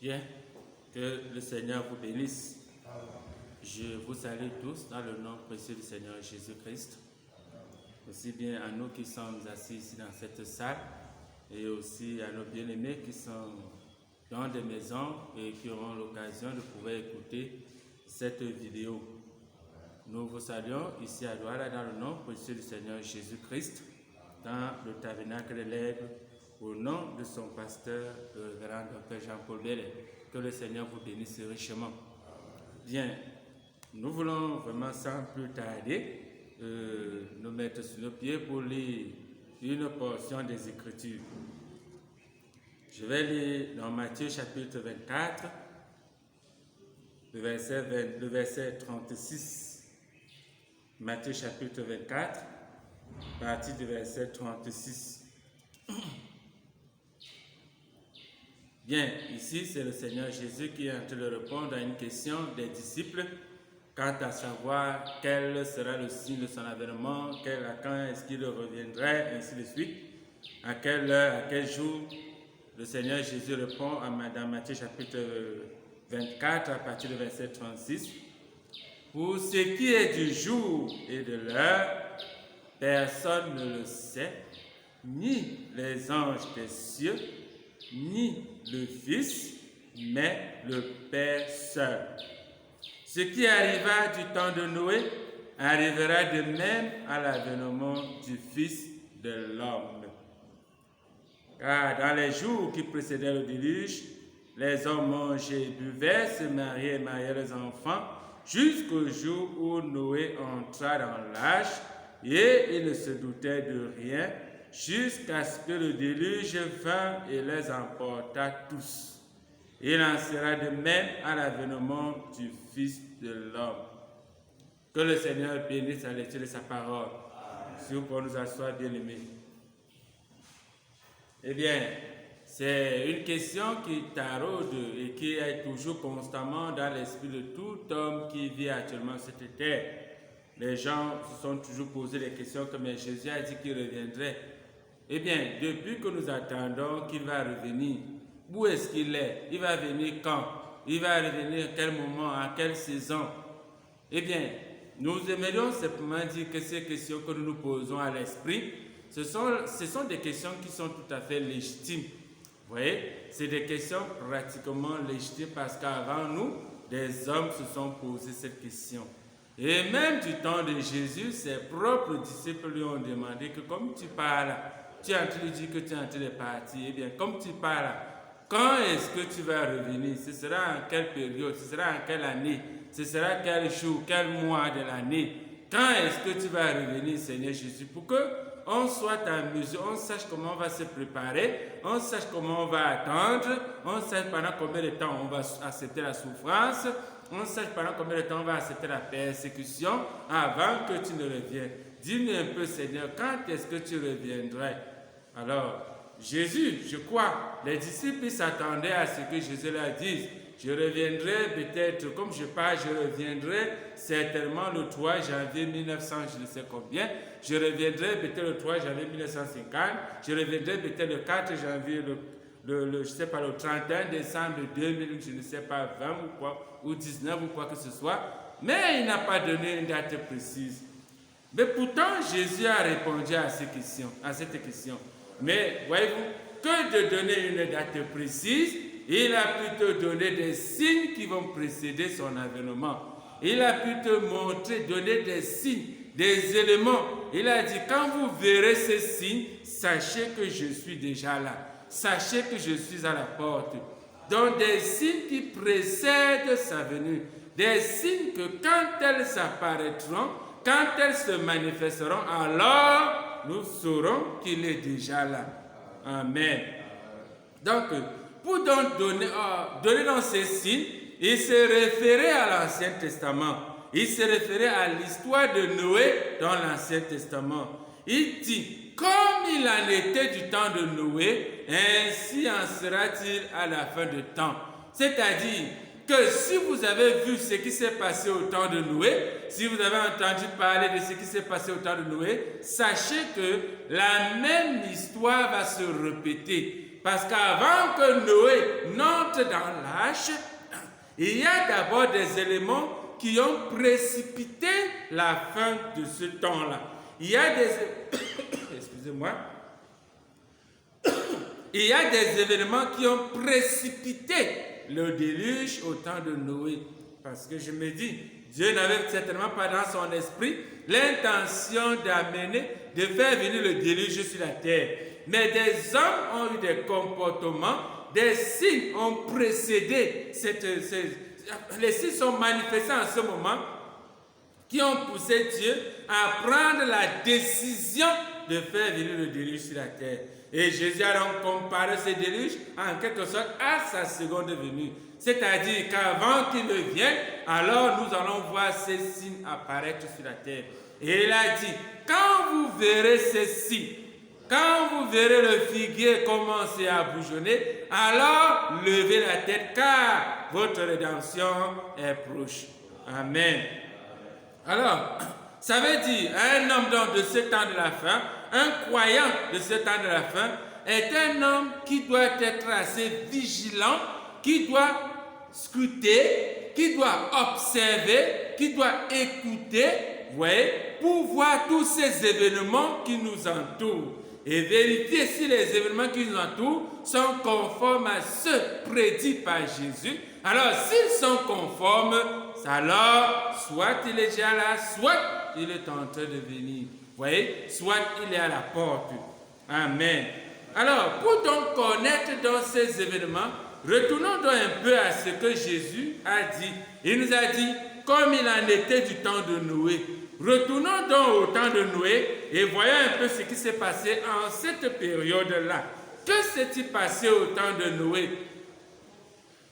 Bien, que le Seigneur vous bénisse. Je vous salue tous dans le nom précieux du Seigneur Jésus-Christ. Aussi bien à nous qui sommes assis ici dans cette salle et aussi à nos bien-aimés qui sont dans des maisons et qui auront l'occasion de pouvoir écouter cette vidéo. Nous vous saluons ici à Douala dans le nom précieux du Seigneur Jésus-Christ, dans le tabernacle de l'Aigle, au nom de son pasteur, le révérend Dr Jean-Paul Bellet. Que le Seigneur vous bénisse richement. Bien, nous voulons vraiment sans plus tarder nous mettre sur nos pieds pour lire une portion des Écritures. Je vais lire dans Matthieu chapitre 24, le verset 36. Matthieu chapitre 24, partie du verset 36. Bien, ici c'est le Seigneur Jésus qui est en train de répondre à une question des disciples quant à savoir quel sera le signe de son avènement, quand est-ce qu'il reviendrait, ainsi de suite, à quelle heure, à quel jour. Le Seigneur Jésus répond dans Matthieu chapitre 24 à partir du verset 36. Pour ce qui est du jour et de l'heure, personne ne le sait, ni les anges des cieux, ni le Fils, mais le Père seul. Ce qui arriva du temps de Noé arrivera de même à l'avènement du Fils de l'homme. Car dans les jours qui précédaient le déluge, les hommes mangeaient et buvaient, se mariaient et mariaient les enfants, jusqu'au jour où Noé entra dans l'âge, et il ne se doutait de rien, jusqu'à ce que le déluge vint et les emporta tous. Il en sera de même à l'avènement du Fils de l'homme. Que le Seigneur bénisse la lecture de sa parole. Si vous pouvez nous asseoir, bien-aimés. Eh bien, c'est une question qui taraude et qui est toujours constamment dans l'esprit de tout homme qui vit actuellement sur cette terre. Les gens se sont toujours posé des questions comme Jésus a dit qu'il reviendrait. Eh bien, depuis que nous attendons qu'il va revenir, où est-ce qu'il est? Il va venir quand? Il va revenir à quel moment? À quelle saison? Eh bien, nous aimerions simplement dire que ces questions que nous nous posons à l'esprit, ce sont des questions qui sont tout à fait légitimes. Vous voyez? C'est des questions pratiquement légitimes parce qu'avant nous, des hommes se sont posés cette question. Et même du temps de Jésus, ses propres disciples lui ont demandé que comme tu parles, tu es en train de dire que tu es en train de partir. Eh bien, comme tu parles, quand est-ce que tu vas revenir? Ce sera en quelle période? Ce sera en quelle année? Ce sera quel jour, quel mois de l'année? Quand est-ce que tu vas revenir, Seigneur Jésus? Pour qu'on soit en mesure, on sache comment on va se préparer, on sache comment on va attendre, on sache pendant combien de temps on va accepter la souffrance, on sache pendant combien de temps on va accepter la persécution avant que tu ne reviennes. Dis-nous un peu, Seigneur, quand est-ce que tu reviendrais? Alors, Jésus, je crois, les disciples s'attendaient à ce que Jésus leur dise. Je reviendrai peut-être, comme je parle, je reviendrai certainement le 3 janvier 1900, je ne sais combien. Je reviendrai peut-être le 3 janvier 1950. Je reviendrai peut-être le 4 janvier, je sais pas, le 31 décembre 2000, je ne sais pas, 20 ou quoi, ou 19 ou quoi que ce soit. Mais il n'a pas donné une date précise. Mais pourtant, Jésus a répondu à cette question. Mais voyez-vous, que de donner une date précise, il a plutôt donné des signes qui vont précéder son avènement. Il a plutôt montré, donné des signes, des éléments. Il a dit, quand vous verrez ces signes, sachez que je suis déjà là. Sachez que je suis à la porte. Donc des signes qui précèdent sa venue. Des signes que quand elles apparaîtront, quand elles se manifesteront, alors nous saurons qu'il est déjà là. Amen. Donc, pour donc donner dans ces signes, il se référait à l'Ancien Testament. Il se référait à l'histoire de Noé dans l'Ancien Testament. Il dit, comme il en était du temps de Noé, ainsi en sera-t-il à la fin du temps. C'est-à-dire que si vous avez vu ce qui s'est passé au temps de Noé, si vous avez entendu parler de ce qui s'est passé au temps de Noé, sachez que la même histoire va se répéter. Parce qu'avant que Noé n'entre dans l'arche, il y a d'abord des éléments qui ont précipité la fin de ce temps-là. Il y a des... Excusez-moi. Il y a des événements qui ont précipité le déluge au temps de Noé. Parce que je me dis, Dieu n'avait certainement pas dans son esprit l'intention d'amener, de faire venir le déluge sur la terre. Mais des hommes ont eu des comportements, des signes ont précédé les signes sont manifestés en ce moment qui ont poussé Dieu à prendre la décision de faire venir le déluge sur la terre. Et Jésus a donc comparé ce déluge en quelque sorte à sa seconde venue. C'est-à-dire qu'avant qu'il ne vienne, alors nous allons voir ces signes apparaître sur la terre. Et il a dit, quand vous verrez ces signes, quand vous verrez le figuier commencer à bourgeonner, alors levez la tête car votre rédemption est proche. Amen. Alors, ça veut dire, un homme donc de ce temps de la fin, un croyant de ce temps de la fin, est un homme qui doit être assez vigilant, qui doit scruter, qui doit observer, qui doit écouter, vous voyez, pour voir tous ces événements qui nous entourent. Et vérifier si les événements qui nous entourent sont conformes à ceux prédits par Jésus. Alors, s'ils sont conformes, alors, soit il est déjà là, soit il est en train de venir. Vous voyez, soit il est à la porte. Amen. Alors, pour donc connaître dans ces événements, retournons donc un peu à ce que Jésus a dit. Il nous a dit, comme il en était du temps de Noé. Retournons donc au temps de Noé et voyons un peu ce qui s'est passé en cette période-là. Que s'est-il passé au temps de Noé?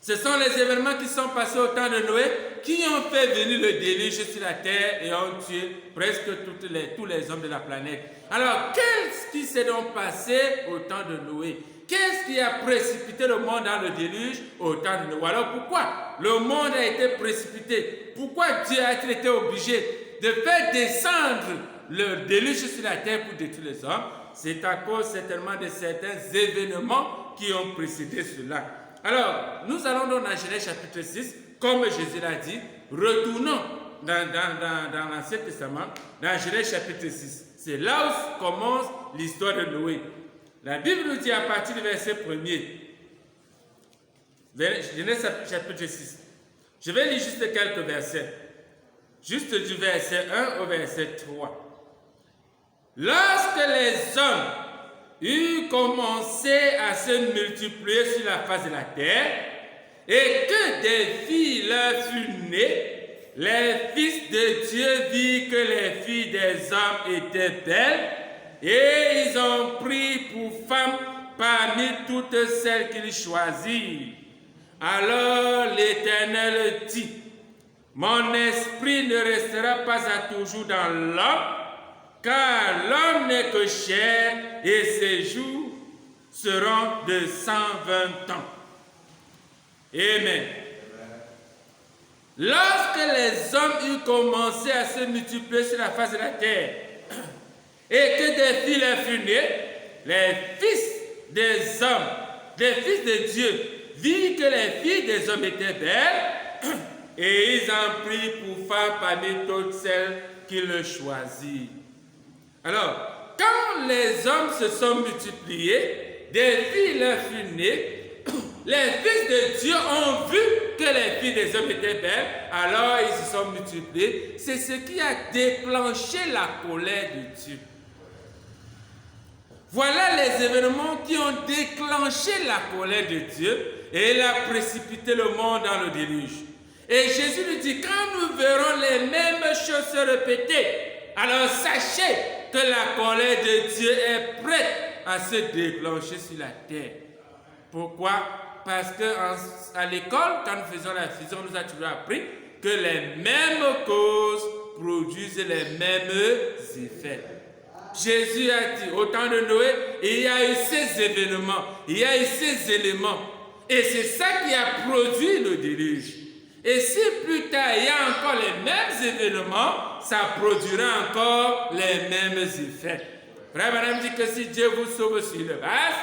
Ce sont les événements qui sont passés au temps de Noé qui ont fait venir le déluge sur la terre et ont tué presque tous les hommes de la planète. Alors, qu'est-ce qui s'est donc passé au temps de Noé? Qu'est-ce qui a précipité le monde dans le déluge au temps de Noé? Alors, pourquoi le monde a été précipité? Pourquoi Dieu a-t-il été obligé de faire descendre le déluge sur la terre pour détruire les hommes? C'est à cause certainement de certains événements qui ont précédé cela. Alors, nous allons donc dans Genèse chapitre 6, comme Jésus l'a dit, retournons dans l'Ancien Testament, dans Genèse chapitre 6. C'est là où commence l'histoire de Noé. La Bible nous dit à partir du verset 1er, Genèse chapitre 6. Je vais lire juste quelques versets. Juste du verset 1 au verset 3. Lorsque les hommes eurent commencé à se multiplier sur la face de la terre, et que des filles leur furent nées, les fils de Dieu virent que les filles des hommes étaient belles, et ils ont pris pour femmes parmi toutes celles qu'ils choisirent. Alors l'Éternel dit, mon esprit ne restera pas à toujours dans l'homme, car l'homme n'est que chair et ses jours seront de 120 ans. Amen. Lorsque les hommes eurent commencé à se multiplier sur la face de la terre, et que des filles leur furent nées, les fils des hommes, des fils de Dieu, virent que les filles des hommes étaient belles, et ils en prirent pour femmes parmi toutes celles qu'ils choisirent. Alors, quand les hommes se sont multipliés, des filles leur furent nées, les fils de Dieu ont vu que les filles des hommes étaient belles, alors ils se sont multipliés. C'est ce qui a déclenché la colère de Dieu. Voilà les événements qui ont déclenché la colère de Dieu et il a précipité le monde dans le déluge. Et Jésus lui dit, quand nous verrons les mêmes choses se répéter, alors sachez que la colère de Dieu est prête à se déclencher sur la terre. Pourquoi? Parce qu'à l'école, quand nous faisons la fusion, nous a toujours appris que les mêmes causes produisent les mêmes effets. Jésus a dit, au temps de Noé, il y a eu ces événements, il y a eu ces éléments. Et c'est ça qui a produit le déluge. Et si plus tard, il y a encore les mêmes événements, ça produira encore les mêmes effets. Frère, madame dit que si Dieu vous sauve sur le base,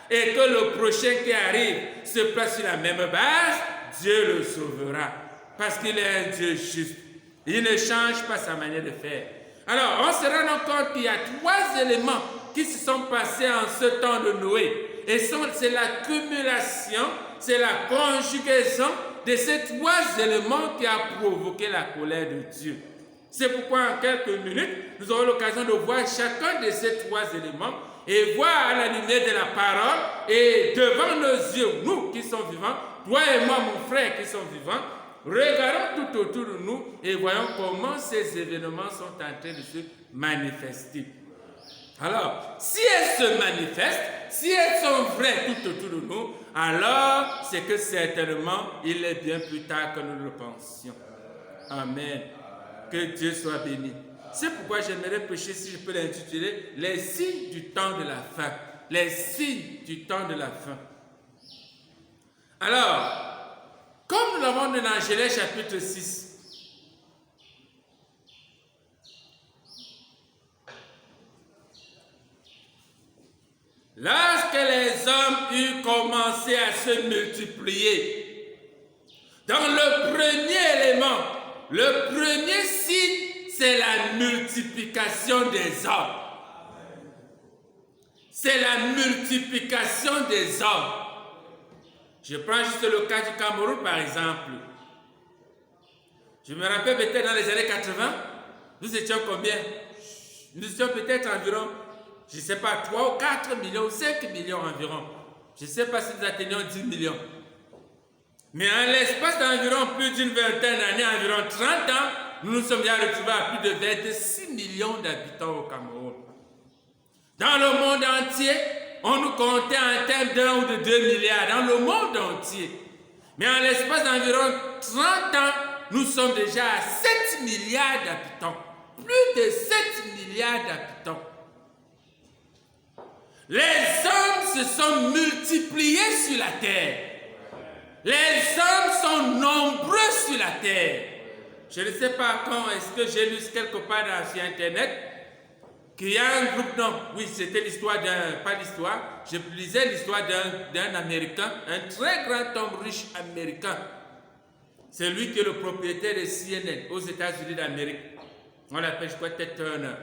et que le prochain qui arrive se place sur la même base, Dieu le sauvera. Parce qu'il est un Dieu juste. Il ne change pas sa manière de faire. Alors, on se rend compte qu'il y a 3 éléments qui se sont passés en ce temps de Noé. Et c'est l'accumulation, c'est la conjugaison de ces 3 éléments qui a provoqué la colère de Dieu. C'est pourquoi en quelques minutes, nous aurons l'occasion de voir chacun de ces 3 éléments et voir à la lumière de la parole et devant nos yeux, nous qui sommes vivants, toi et moi, mon frère, qui sommes vivants, regardons tout autour de nous et voyons comment ces événements sont en train de se manifester. Alors, si elles se manifestent, si elles sont vraies tout autour de nous, alors c'est que certainement il est bien plus tard que nous le pensions. Amen. Que Dieu soit béni. C'est pourquoi j'aimerais prêcher, si je peux l'intituler, les signes du temps de la fin. Les signes du temps de la fin. Alors, comme nous l'avons dans Genèse chapitre 6, lorsque les hommes eurent commencé à se multiplier, dans le premier élément, le premier signe, c'est la multiplication des hommes. C'est la multiplication des hommes. Je prends juste le cas du Cameroun par exemple. Je me rappelle peut-être dans les années 80, nous étions combien? Nous étions peut-être environ, je ne sais pas, 3 ou 4 millions, 5 millions environ. Je ne sais pas si nous atteignons 10 millions. Mais en l'espace d'environ plus d'une vingtaine d'années, environ 30 ans, nous nous sommes déjà retrouvés à plus de 26 millions d'habitants au Cameroun. Dans le monde entier, on nous comptait en termes d'1 ou de 2 milliards, dans le monde entier. Mais en l'espace d'environ 30 ans, nous sommes déjà à 7 milliards d'habitants. Plus de 7 milliards d'habitants. Les hommes se sont multipliés sur la terre. Les hommes sont nombreux sur la terre. Je ne sais pas quand est-ce que j'ai lu quelque part sur Internet qu'il y a un groupe, non, oui, c'était l'histoire d'un, pas l'histoire, je lisais l'histoire d'un Américain, un très grand homme riche américain. C'est lui qui est le propriétaire de CNN aux États-Unis d'Amérique. On l'appelle, je crois, Ted Turner.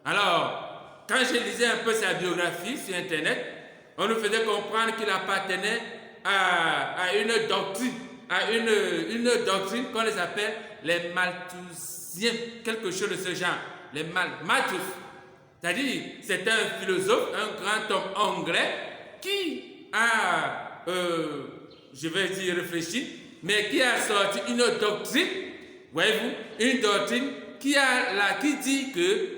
Alors, quand je lisais un peu sa biographie sur Internet, on nous faisait comprendre qu'il appartenait à une doctrine, une doctrine qu'on les appelle les Malthusiens, quelque chose de ce genre, les Malthus. C'est-à-dire, c'est un philosophe, un grand homme anglais qui a, je vais dire réfléchi, mais qui a sorti une doctrine, voyez-vous, une doctrine qui dit que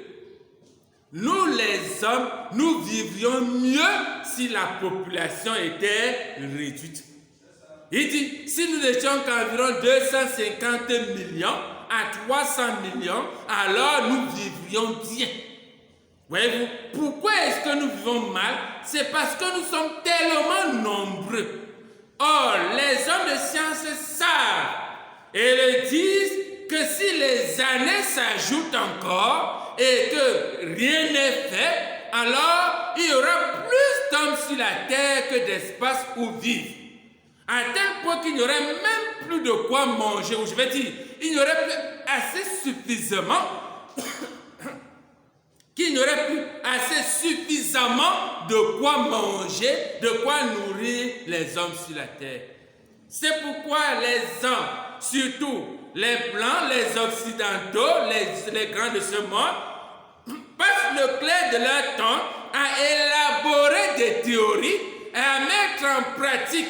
nous les hommes, nous vivrions mieux si la population était réduite. Il dit, si nous étions qu'environ 250 millions à 300 millions, alors nous vivrions bien. Voyez-vous, pourquoi est-ce que nous vivons mal? C'est parce que nous sommes tellement nombreux. Or, les hommes de science savent et le disent que si les années s'ajoutent encore et que rien n'est fait, alors il y aura plus d'hommes sur la terre que d'espace où vivre. À tel point qu'il n'y aurait même plus de quoi manger, ou je vais dire, il n'y aurait plus assez suffisamment de quoi manger, de quoi nourrir les hommes sur la terre. C'est pourquoi les hommes, surtout les blancs, les occidentaux, les grands de ce monde, passent le clair de leur temps à élaborer des théories et à mettre en pratique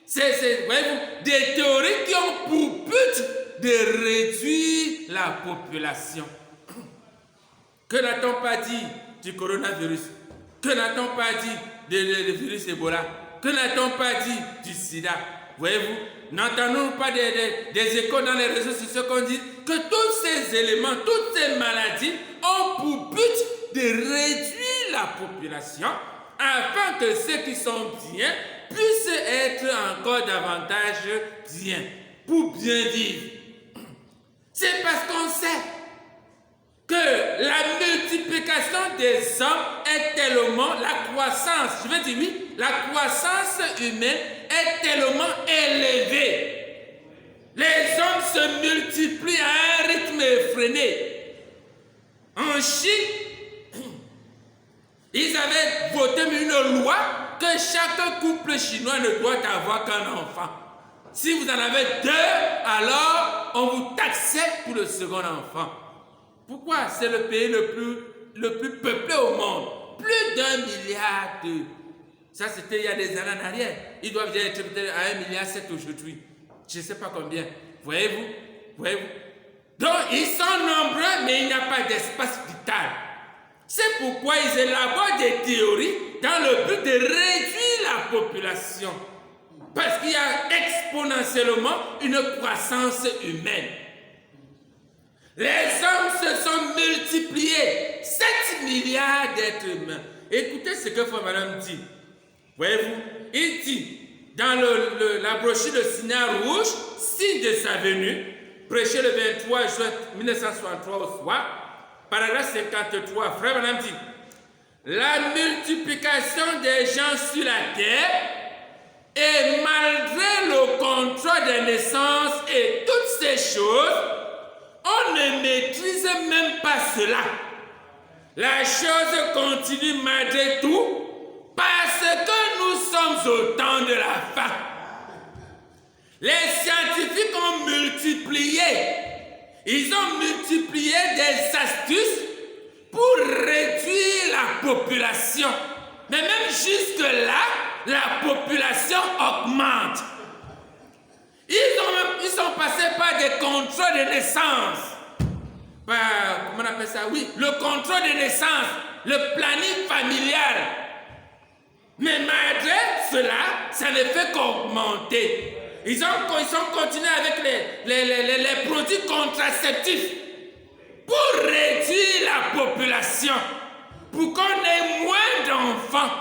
voyez-vous, des théories qui ont pour but de réduire la population. Que n'a-t-on pas dit du coronavirus? Que n'a-t-on pas dit du virus Ebola? Que n'a-t-on pas dit du sida? Voyez-vous, n'entendons pas des échos dans les réseaux sociaux qu'on dit que tous ces éléments, toutes ces maladies ont pour but de réduire la population afin que ceux qui sont bien puissent être encore davantage bien, pour bien vivre. C'est parce qu'on sait que la multiplication des hommes est tellement, la croissance, je veux dire oui, la croissance humaine est tellement élevée. Les hommes se multiplient à un rythme effréné. En Chine, ils avaient voté une loi que chaque couple chinois ne doit avoir qu'un enfant. Si vous en avez 2, alors on vous taxait pour le second enfant. Pourquoi? C'est le pays le plus peuplé au monde. Plus d'1 milliard de... Ça, c'était il y a des années en arrière. Ils doivent déjà être peut-être à 1,7 milliard aujourd'hui. Je ne sais pas combien. Voyez-vous? Donc, ils sont nombreux, mais il n'y a pas d'espace vital. C'est pourquoi ils élaborent des théories dans le but de réduire la population. Parce qu'il y a exponentiellement une croissance humaine. Les hommes se sont multipliés. 7 milliards d'êtres humains. Écoutez ce que Frère Madame dit. Voyez-vous? Il dit, dans la brochure de Signal Rouge, signe de sa venue, prêché le 23 juin 1963 au soir, paragraphe 53, Frère Madame dit, la multiplication des gens sur la terre, et malgré le contrôle des naissances et toutes ces choses, on ne maîtrise même pas cela. La chose continue malgré tout, parce que nous sommes au temps de la fin. Les scientifiques ont multiplié. Ils ont multiplié des astuces pour réduire la population. Mais même jusque-là, la population augmente. Ils sont passés par des contrôles de naissance. Comment on appelle ça? Oui, le contrôle de naissance, le planning familial. Mais malgré cela, ça ne fait qu'augmenter. Ils ont continué avec les produits contraceptifs pour réduire la population, pour qu'on ait moins d'enfants.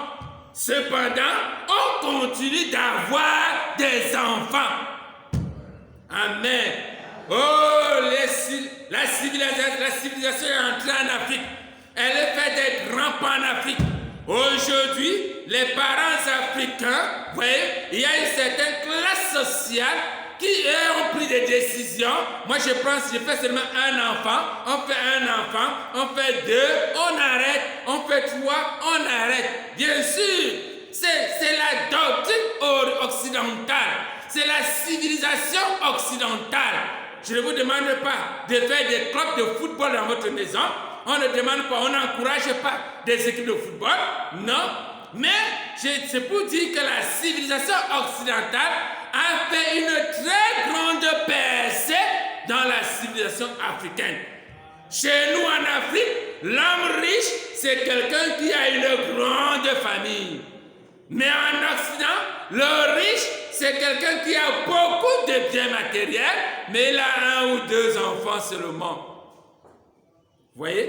Cependant, on continue d'avoir des enfants. Amen. Oh, la civilisation est entrée en Afrique. Elle fait des grands pas en Afrique. Aujourd'hui, les parents africains, vous voyez, il y a une certaine classe sociale qui, eux, ont pris des décisions. Moi, je fais seulement un enfant, on fait un enfant, on fait 2, on arrête, on fait 3, on arrête. Bien sûr, c'est la doctrine occidentale, c'est la civilisation occidentale. Je ne vous demande pas de faire des clubs de football dans votre maison. On ne demande pas, on n'encourage pas des équipes de football, non. Mais c'est pour dire que la civilisation occidentale a fait une très grande percée dans la civilisation africaine. Chez nous en Afrique, l'homme riche, c'est quelqu'un qui a une grande famille. Mais en Occident, le riche, c'est quelqu'un qui a beaucoup de biens matériels, mais il a 1 ou 2 enfants seulement. Vous voyez?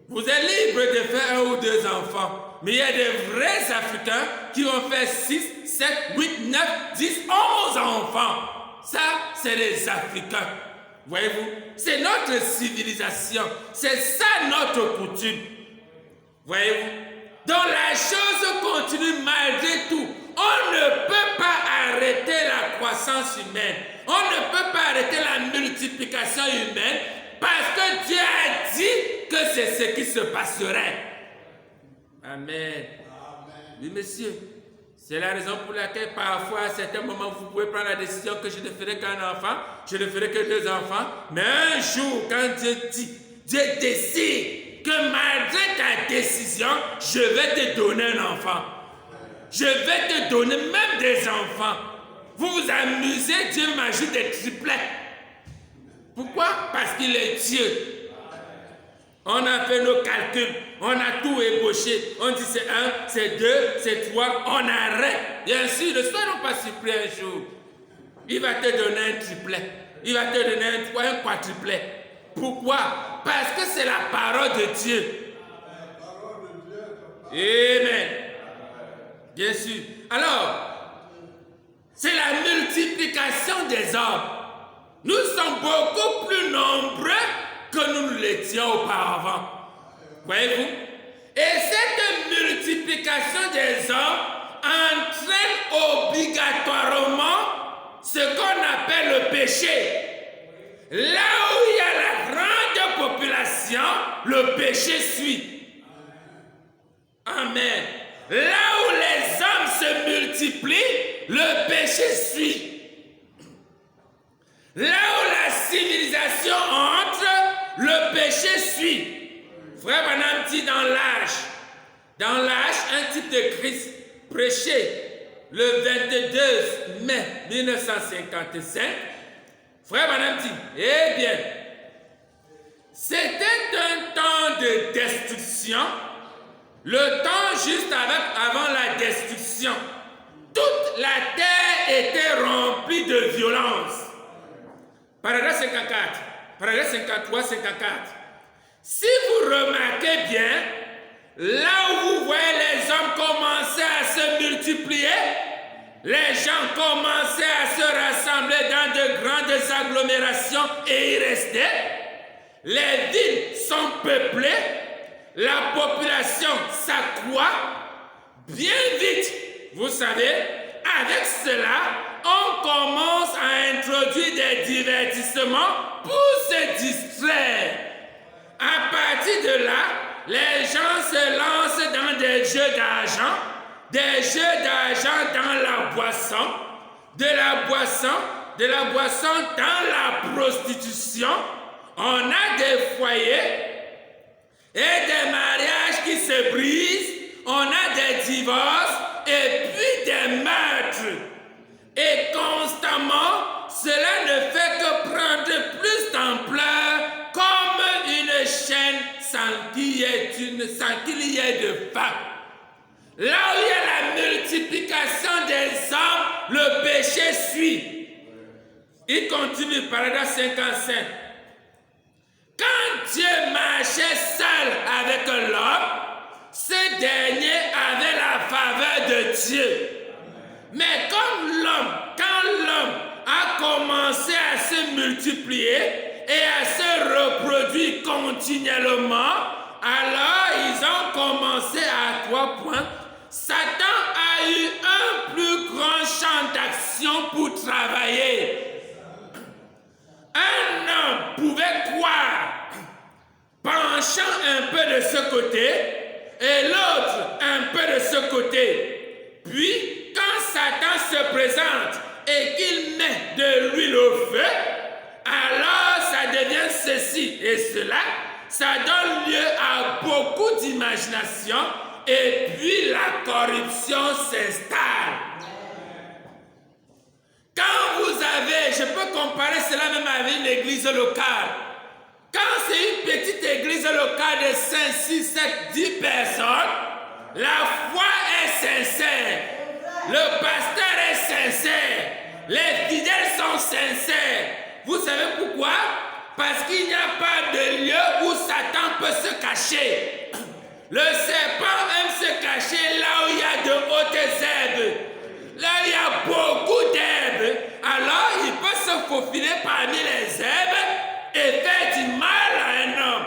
Vous êtes libre de faire 1 ou 2 enfants. Mais il y a des vrais Africains qui ont fait 6, 7, 8, 9, 10, 11 enfants. Ça, c'est les Africains. Voyez-vous? C'est notre civilisation. C'est ça notre coutume. Voyez-vous? Donc la chose continue malgré tout. On ne peut pas arrêter la croissance humaine. On ne peut pas arrêter la multiplication humaine. Parce que Dieu a dit que c'est ce qui se passerait. Amen. Oui, monsieur. C'est la raison pour laquelle parfois, à certains moments, vous pouvez prendre la décision que je ne ferai qu'un enfant, je ne ferai que 2 enfants. Mais un jour, quand Dieu dit, Dieu décide que malgré ta décision, je vais te donner un enfant. Je vais te donner même des enfants. Vous vous amusez, Dieu m'ajoute des triplets. Pourquoi? Parce qu'il est Dieu. On a fait nos calculs, on a tout ébauché. On dit c'est 1, c'est 2, c'est 3, on arrête. Bien sûr, ne soyons pas surpris un jour. Il va te donner un triplet. Il va te donner un quadruplet. Pourquoi? Parce que c'est la parole de Dieu. Amen. Bien sûr. Alors, c'est la multiplication des hommes. Nous sommes beaucoup plus nombreux que nous l'étions auparavant. Voyez-vous? Et cette multiplication des hommes entraîne obligatoirement ce qu'on appelle le péché. Là où il y a la grande population, le péché suit. Amen. Là où les hommes se multiplient, le péché suit. Là où la civilisation entre, le péché suit. Frère Branham dit dans l'âge, un type de Christ prêché le 22 mai 1955, Frère Branham dit, eh bien, c'était un temps de destruction, le temps juste avant la destruction. Toute la terre était remplie de violence. Paragraphe 54, paragraphe 53, 54. Si vous remarquez bien, là où vous voyez les hommes commencer à se multiplier, les gens commençaient à se rassembler dans de grandes agglomérations et y rester. Les villes sont peuplées, la population s'accroît. Bien vite, vous savez, avec cela, on commence à introduire des divertissements pour se distraire. À partir de là, les gens se lancent dans des jeux d'argent, dans la boisson, de la boisson dans la prostitution. On a des foyers et des mariages qui se brisent, on a des divorces et puis des meurtres. Et constamment, cela ne fait que prendre plus d'ampleur comme une chaîne sans qu'il y ait de fin. Là où il y a la multiplication des hommes, le péché suit. Il continue, paragraphe 55. Quand Dieu marchait seul avec l'homme, ce dernier avait la faveur de Dieu. Mais quand l'homme a commencé à se multiplier et à se reproduire continuellement, alors ils ont commencé à 3 points. Satan a eu un plus grand champ d'action pour travailler. Un homme pouvait croire, penchant un peu de ce côté et l'autre un peu de ce côté. Puis, quand Satan se présente et qu'il met de l'huile au feu, alors ça devient ceci et cela. Ça donne lieu à beaucoup d'imagination et puis la corruption s'installe. Quand vous avez, je peux comparer cela même avec une église locale. Quand c'est une petite église locale de 5, 6, 7, 10 personnes, la foi est sincère. Le pasteur est sincère. Les fidèles sont sincères. Vous savez pourquoi? Parce qu'il n'y a pas de lieu où Satan peut se cacher. Le serpent aime se cacher là où il y a de hautes herbes. Là où il y a beaucoup d'herbes. Alors il peut se faufiler parmi les herbes et faire du mal à un homme.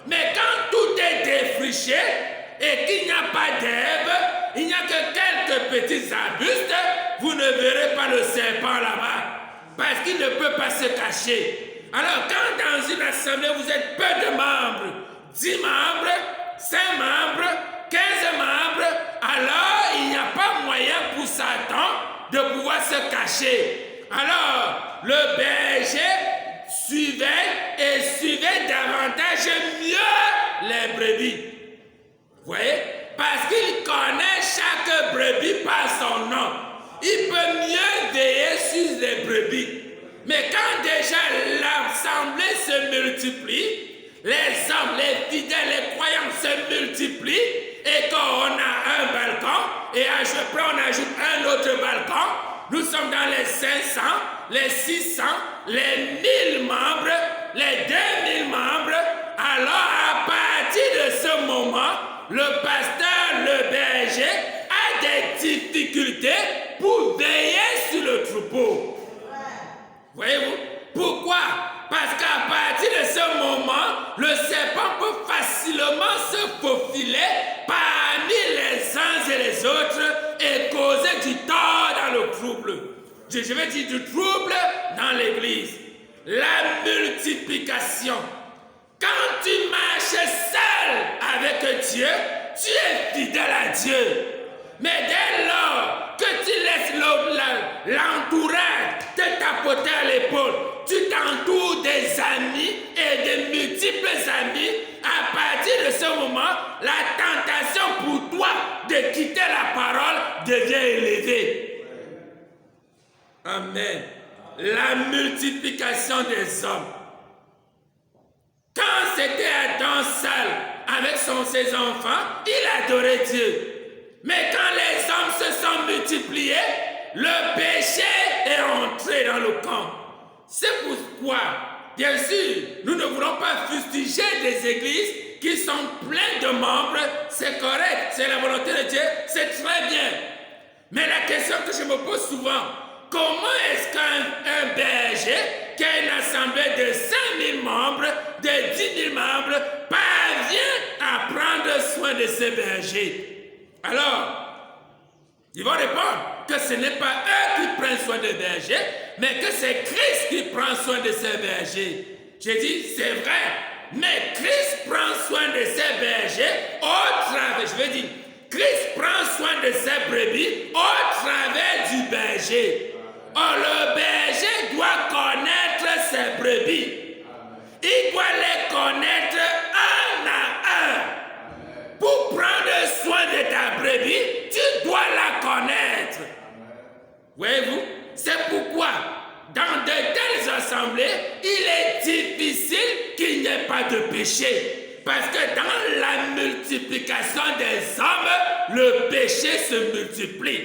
Mais quand tout est défriché et qu'il n'y a pas d'herbe, il n'y a que quelques petits arbustes, vous ne verrez pas le serpent là-bas. Parce qu'il ne peut pas se cacher. Alors quand dans une assemblée vous êtes peu de membres, 10 membres, 5 membres, 15 membres, alors il n'y a pas moyen pour Satan de pouvoir se cacher. Alors le berger suivait davantage mieux les brebis. Vous voyez? Parce qu'il connaît chaque brebis par son nom. Il peut mieux veiller sur les brebis. Mais quand déjà l'assemblée se multiplie, les hommes, les fidèles, les croyants se multiplient, et quand on a un balcon, et après on ajoute un autre balcon, nous sommes dans les 500, les 600, les 1000 membres, les 2000 membres. Alors à partir de ce moment, le pasteur, le berger a des difficultés pour veiller sur le troupeau. Voyez-vous? Pourquoi? Parce qu'à partir de ce moment, le serpent peut facilement se faufiler parmi les je vais dire du trouble dans l'église. La multiplication. Quand tu marches seul avec Dieu, tu es fidèle à Dieu. Mais dès lors que tu laisses l'entourage te tapoter à l'épaule, tu t'entoures des amis et de multiples amis, à partir de ce moment, la tentation pour toi de quitter la parole devient élevée. Amen. La multiplication des hommes. Quand c'était Adam seul avec ses enfants, il adorait Dieu. Mais quand les hommes se sont multipliés, le péché est entré dans le camp. C'est pourquoi, bien sûr, nous ne voulons pas fustiger des églises qui sont pleines de membres. C'est correct, c'est la volonté de Dieu, c'est très bien. Mais la question que je me pose souvent, comment est-ce qu'un berger qui a une assemblée de 5000 membres, de 10 000 membres, parvient à prendre soin de ses bergers? Alors, ils vont répondre que ce n'est pas eux qui prennent soin des bergers, mais que c'est Christ qui prend soin de ses bergers. J'ai dit, c'est vrai, mais Christ prend soin de ses bergers au travers, je veux dire, Christ prend soin de ses brebis au travers du berger. Or, le berger doit connaître ses brebis. Il doit les connaître un à un. Pour prendre soin de ta brebis, tu dois la connaître. Voyez-vous, c'est pourquoi dans de telles assemblées, il est difficile qu'il n'y ait pas de péché. Parce que dans la multiplication des hommes, le péché se multiplie.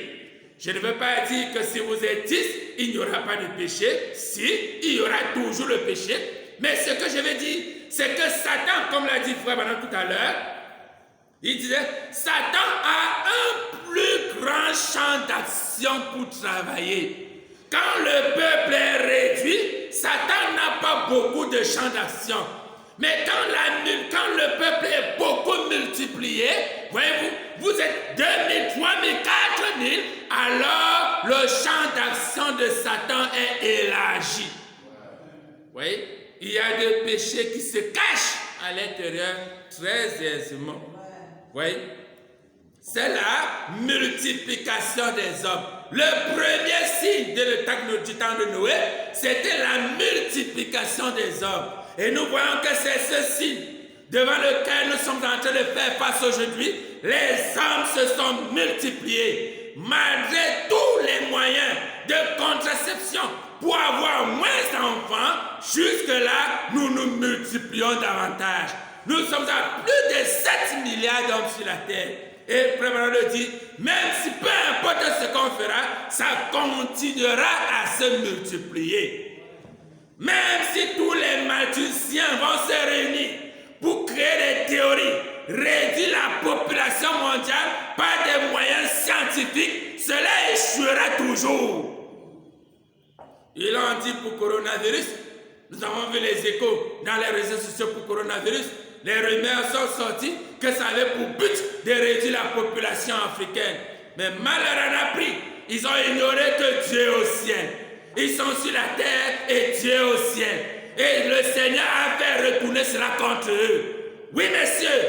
Je ne veux pas dire que si vous êtes 10, il n'y aura pas de péché. Si, il y aura toujours le péché. Mais ce que je veux dire, c'est que Satan, comme l'a dit frère Branham tout à l'heure, il disait, Satan a un plus grand champ d'action pour travailler. Quand le peuple est réduit, Satan n'a pas beaucoup de champ d'action. Mais quand le peuple est beaucoup multiplié, voyez-vous, vous êtes 2000, 3000, 4000, alors le champ d'action de Satan est élargi. Vous voyez, il y a des péchés qui se cachent à l'intérieur très aisément. Oui, c'est la multiplication des hommes. Le premier signe du temps de Noé, c'était la multiplication des hommes. Et nous voyons que c'est ce signe devant lequel nous sommes en train de faire face aujourd'hui. Les hommes se sont multipliés malgré tous les moyens de contraception pour avoir moins d'enfants. Jusque-là, nous nous multiplions davantage. Nous sommes à plus de 7 milliards d'hommes sur la terre. Et Frère Branham le dit, même si peu importe ce qu'on fera, ça continuera à se multiplier. Même si tous les magiciens vont se réunir pour créer des théories, réduire la population mondiale par des moyens scientifiques, cela échouera toujours. Ils l'ont dit pour le coronavirus. Nous avons vu les échos dans les réseaux sociaux pour le coronavirus. Les rumeurs sont sorties que ça avait pour but de réduire la population africaine. Mais malheur en a pris. Ils ont ignoré que Dieu est au ciel. Ils sont sur la terre et Dieu est au ciel. Et le Seigneur a fait retourner cela contre eux. Oui, messieurs,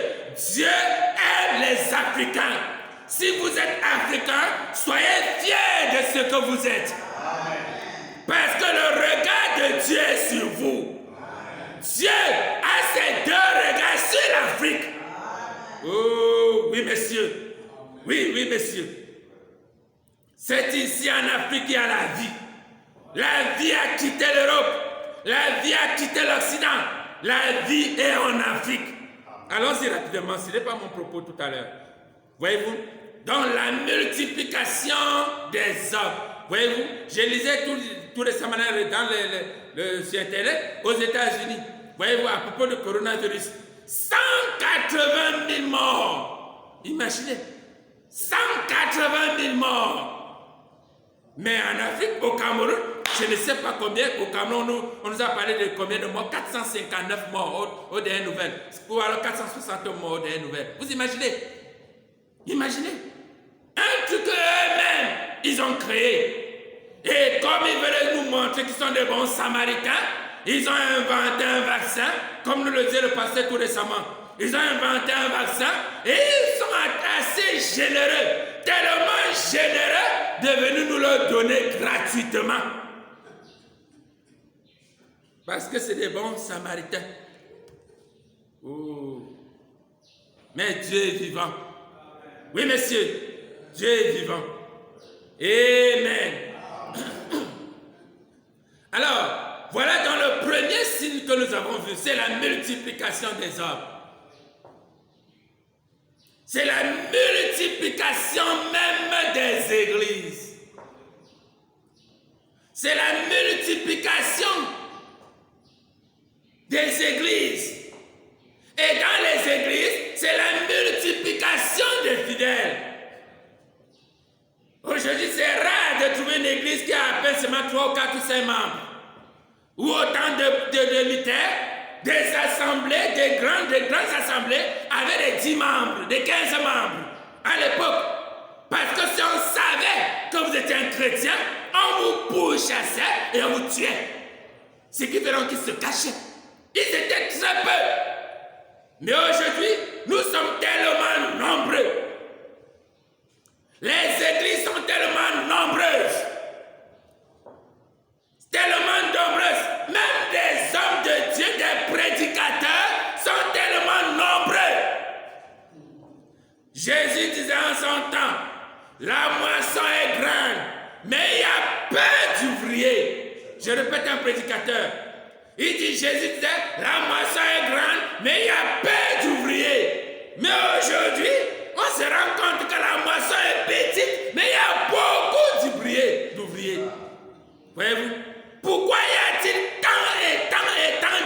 Dieu aime les Africains. Si vous êtes Africains, soyez fiers de ce que vous êtes. Parce que le regard de Dieu est sur vous. Dieu a ses deux regards sur l'Afrique. Oh, oui, messieurs. Oui, oui, messieurs. C'est ici en Afrique qu'il y a la vie. La vie a quitté l'Europe. La vie a quitté l'Occident. La vie est en Afrique. Allons-y rapidement, ce n'est pas mon propos tout à l'heure. Voyez-vous, dans la multiplication des hommes. Voyez-vous, je lisais tout récemment sur Internet aux États-Unis. Voyez-vous, à propos du coronavirus, 180 000 morts. Imaginez, 180 000 morts. Mais en Afrique, au Cameroun, je ne sais pas combien, au Cameroun, on nous a parlé de combien de morts, 459 morts aux dernières nouvelles, ou alors 460 morts aux dernières nouvelles. Vous imaginez? Imaginez un truc qu'eux-mêmes, ils ont créé. Et comme comme ils veulent nous montrer qu'ils sont des bons samaritains, ils ont inventé un vaccin, comme nous le disait le pasteur tout récemment. Ils ont inventé un vaccin et ils sont assez généreux, tellement généreux, de venir nous le donner gratuitement. Parce que c'est des bons samaritains. Oh. Mais Dieu est vivant. Oui, messieurs, Dieu est vivant. Amen. Alors, voilà dans le premier signe que nous avons vu, c'est la multiplication des hommes. C'est la multiplication même des églises. C'est la multiplication des églises. Et dans les églises, c'est la multiplication des fidèles. Aujourd'hui, c'est rare de trouver une église qui a à peine seulement 3 ou 4 ou 5 membres. Ou autant de lutteurs, des assemblées, des grandes assemblées avec des 10 membres, des 15 membres à l'époque. Parce que si on savait que vous étiez un chrétien, on vous pourchassait et on vous tuait. Ce qui fait qu'ils se cachaient. Ils étaient très peu. Mais aujourd'hui, nous sommes tellement nombreux. Les églises sont tellement nombreuses. Tellement nombreuses. Même des hommes de Dieu, des prédicateurs sont tellement nombreux. Jésus disait en son temps, la moisson est grande, mais il y a peu d'ouvriers. Je répète un prédicateur. Il dit, Jésus disait, la moisson est grande, mais il y a peu d'ouvriers. Mais aujourd'hui, on se rend compte que la moisson est petite, mais il y a beaucoup d'ouvriers. Voyez-vous? Pourquoi y a-t-il tant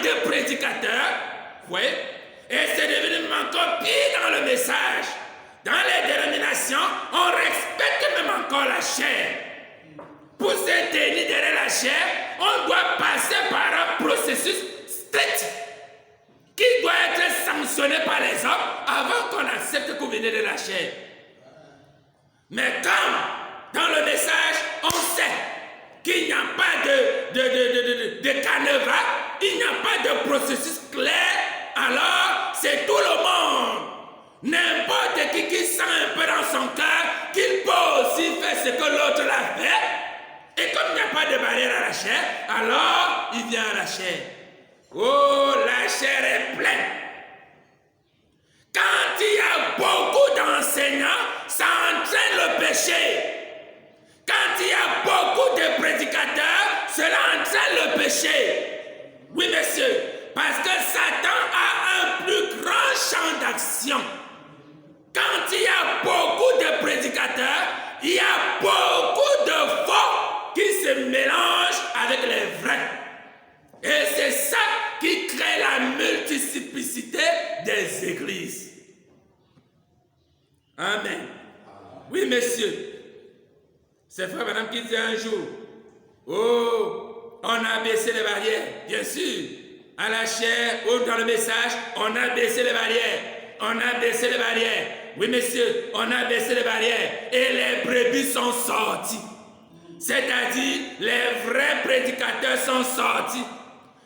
de prédicateurs? Vous voyez? Et c'est devenu encore pire dans le message. Dans les dénominations, on respecte même encore la chair. Pour se tenir derrière la chair, on doit passer par un processus strict qui doit être sanctionné par les hommes avant qu'on accepte que vous venez de la chair. Mais comme dans le message, on sait qu'il n'y a pas de canevas, il n'y a pas de processus clair, alors c'est tout le monde. N'importe qui sent un peu dans son cœur qu'il peut aussi faire ce que l'autre l'a fait. Et comme il n'y a pas de barrière à la chair, alors il vient à la chair. Oh, la chair est pleine. Quand il y a beaucoup d'enseignants, ça entraîne le péché. Quand il y a beaucoup de prédicateurs, cela entraîne le péché. Oui, messieurs, parce que Satan a un plus grand champ d'action. Quand il y a beaucoup de prédicateurs, il y a beaucoup de faux qui se mélangent avec les vrais. Et c'est ça qui crée la multiplicité des églises. Amen. Oui, messieurs. C'est frère madame qui disait un jour, oh, on a baissé les barrières. Bien sûr, à la chair ou dans le message, on a baissé les barrières. On a baissé les barrières. Oui, messieurs, on a baissé les barrières. Et les brebis sont sortis. C'est-à-dire, les vrais prédicateurs sont sortis.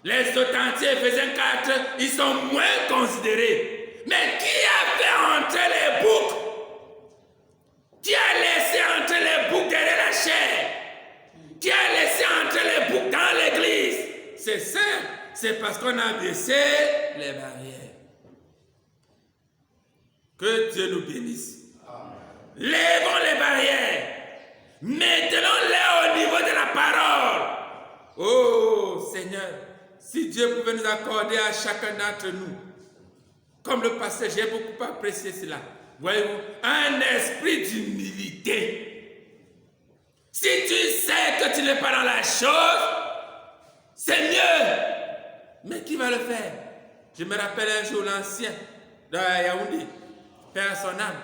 Les authentiques Éphésiens 4, ils sont moins considérés. Mais qui a fait entrer les boucs? Qui a laissé entrer les boucs derrière la chair? Qui a laissé entrer les boucs dans l'église? C'est simple. C'est parce qu'on a baissé les barrières. Que Dieu nous bénisse. Lèvons les barrières. Mettons-les au niveau de la parole. Oh Seigneur, si Dieu pouvait nous accorder à chacun d'entre nous, comme le pasteur, j'ai beaucoup apprécié cela. Voyez-vous, un esprit d'humilité. Si tu sais que tu n'es pas dans la chose, c'est mieux. Mais qui va le faire? Je me rappelle un jour l'ancien de Yaoundé, Père à son âme.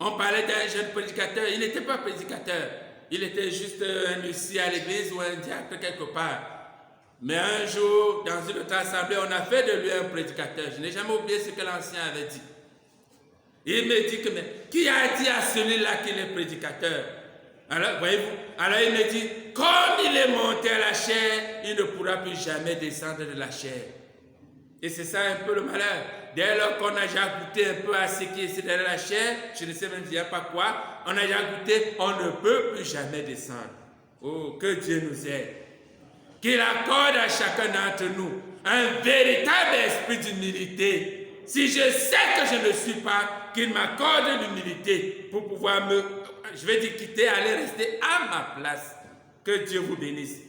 On parlait d'un jeune prédicateur. Il n'était pas prédicateur. Il était juste un huissier à l'église ou un diacre quelque part. Mais un jour, dans une autre assemblée, on a fait de lui un prédicateur. Je n'ai jamais oublié ce que l'ancien avait dit. Il me dit que, mais qui a dit à celui-là qu'il est prédicateur? Alors, voyez-vous, alors il me dit, comme il est monté à la chair, il ne pourra plus jamais descendre de la chair. Et c'est ça un peu le malheur. Dès lors qu'on a déjà goûté un peu à ce qui est ici derrière la chair, je ne sais même dire pas quoi, on a déjà goûté, on ne peut plus jamais descendre. Oh, que Dieu nous aide. Qu'il accorde à chacun d'entre nous un véritable esprit d'humilité. Si je sais que je ne suis pas, qu'il m'accorde l'humilité pour pouvoir je vais dire quitter, aller rester à ma place. Que Dieu vous bénisse.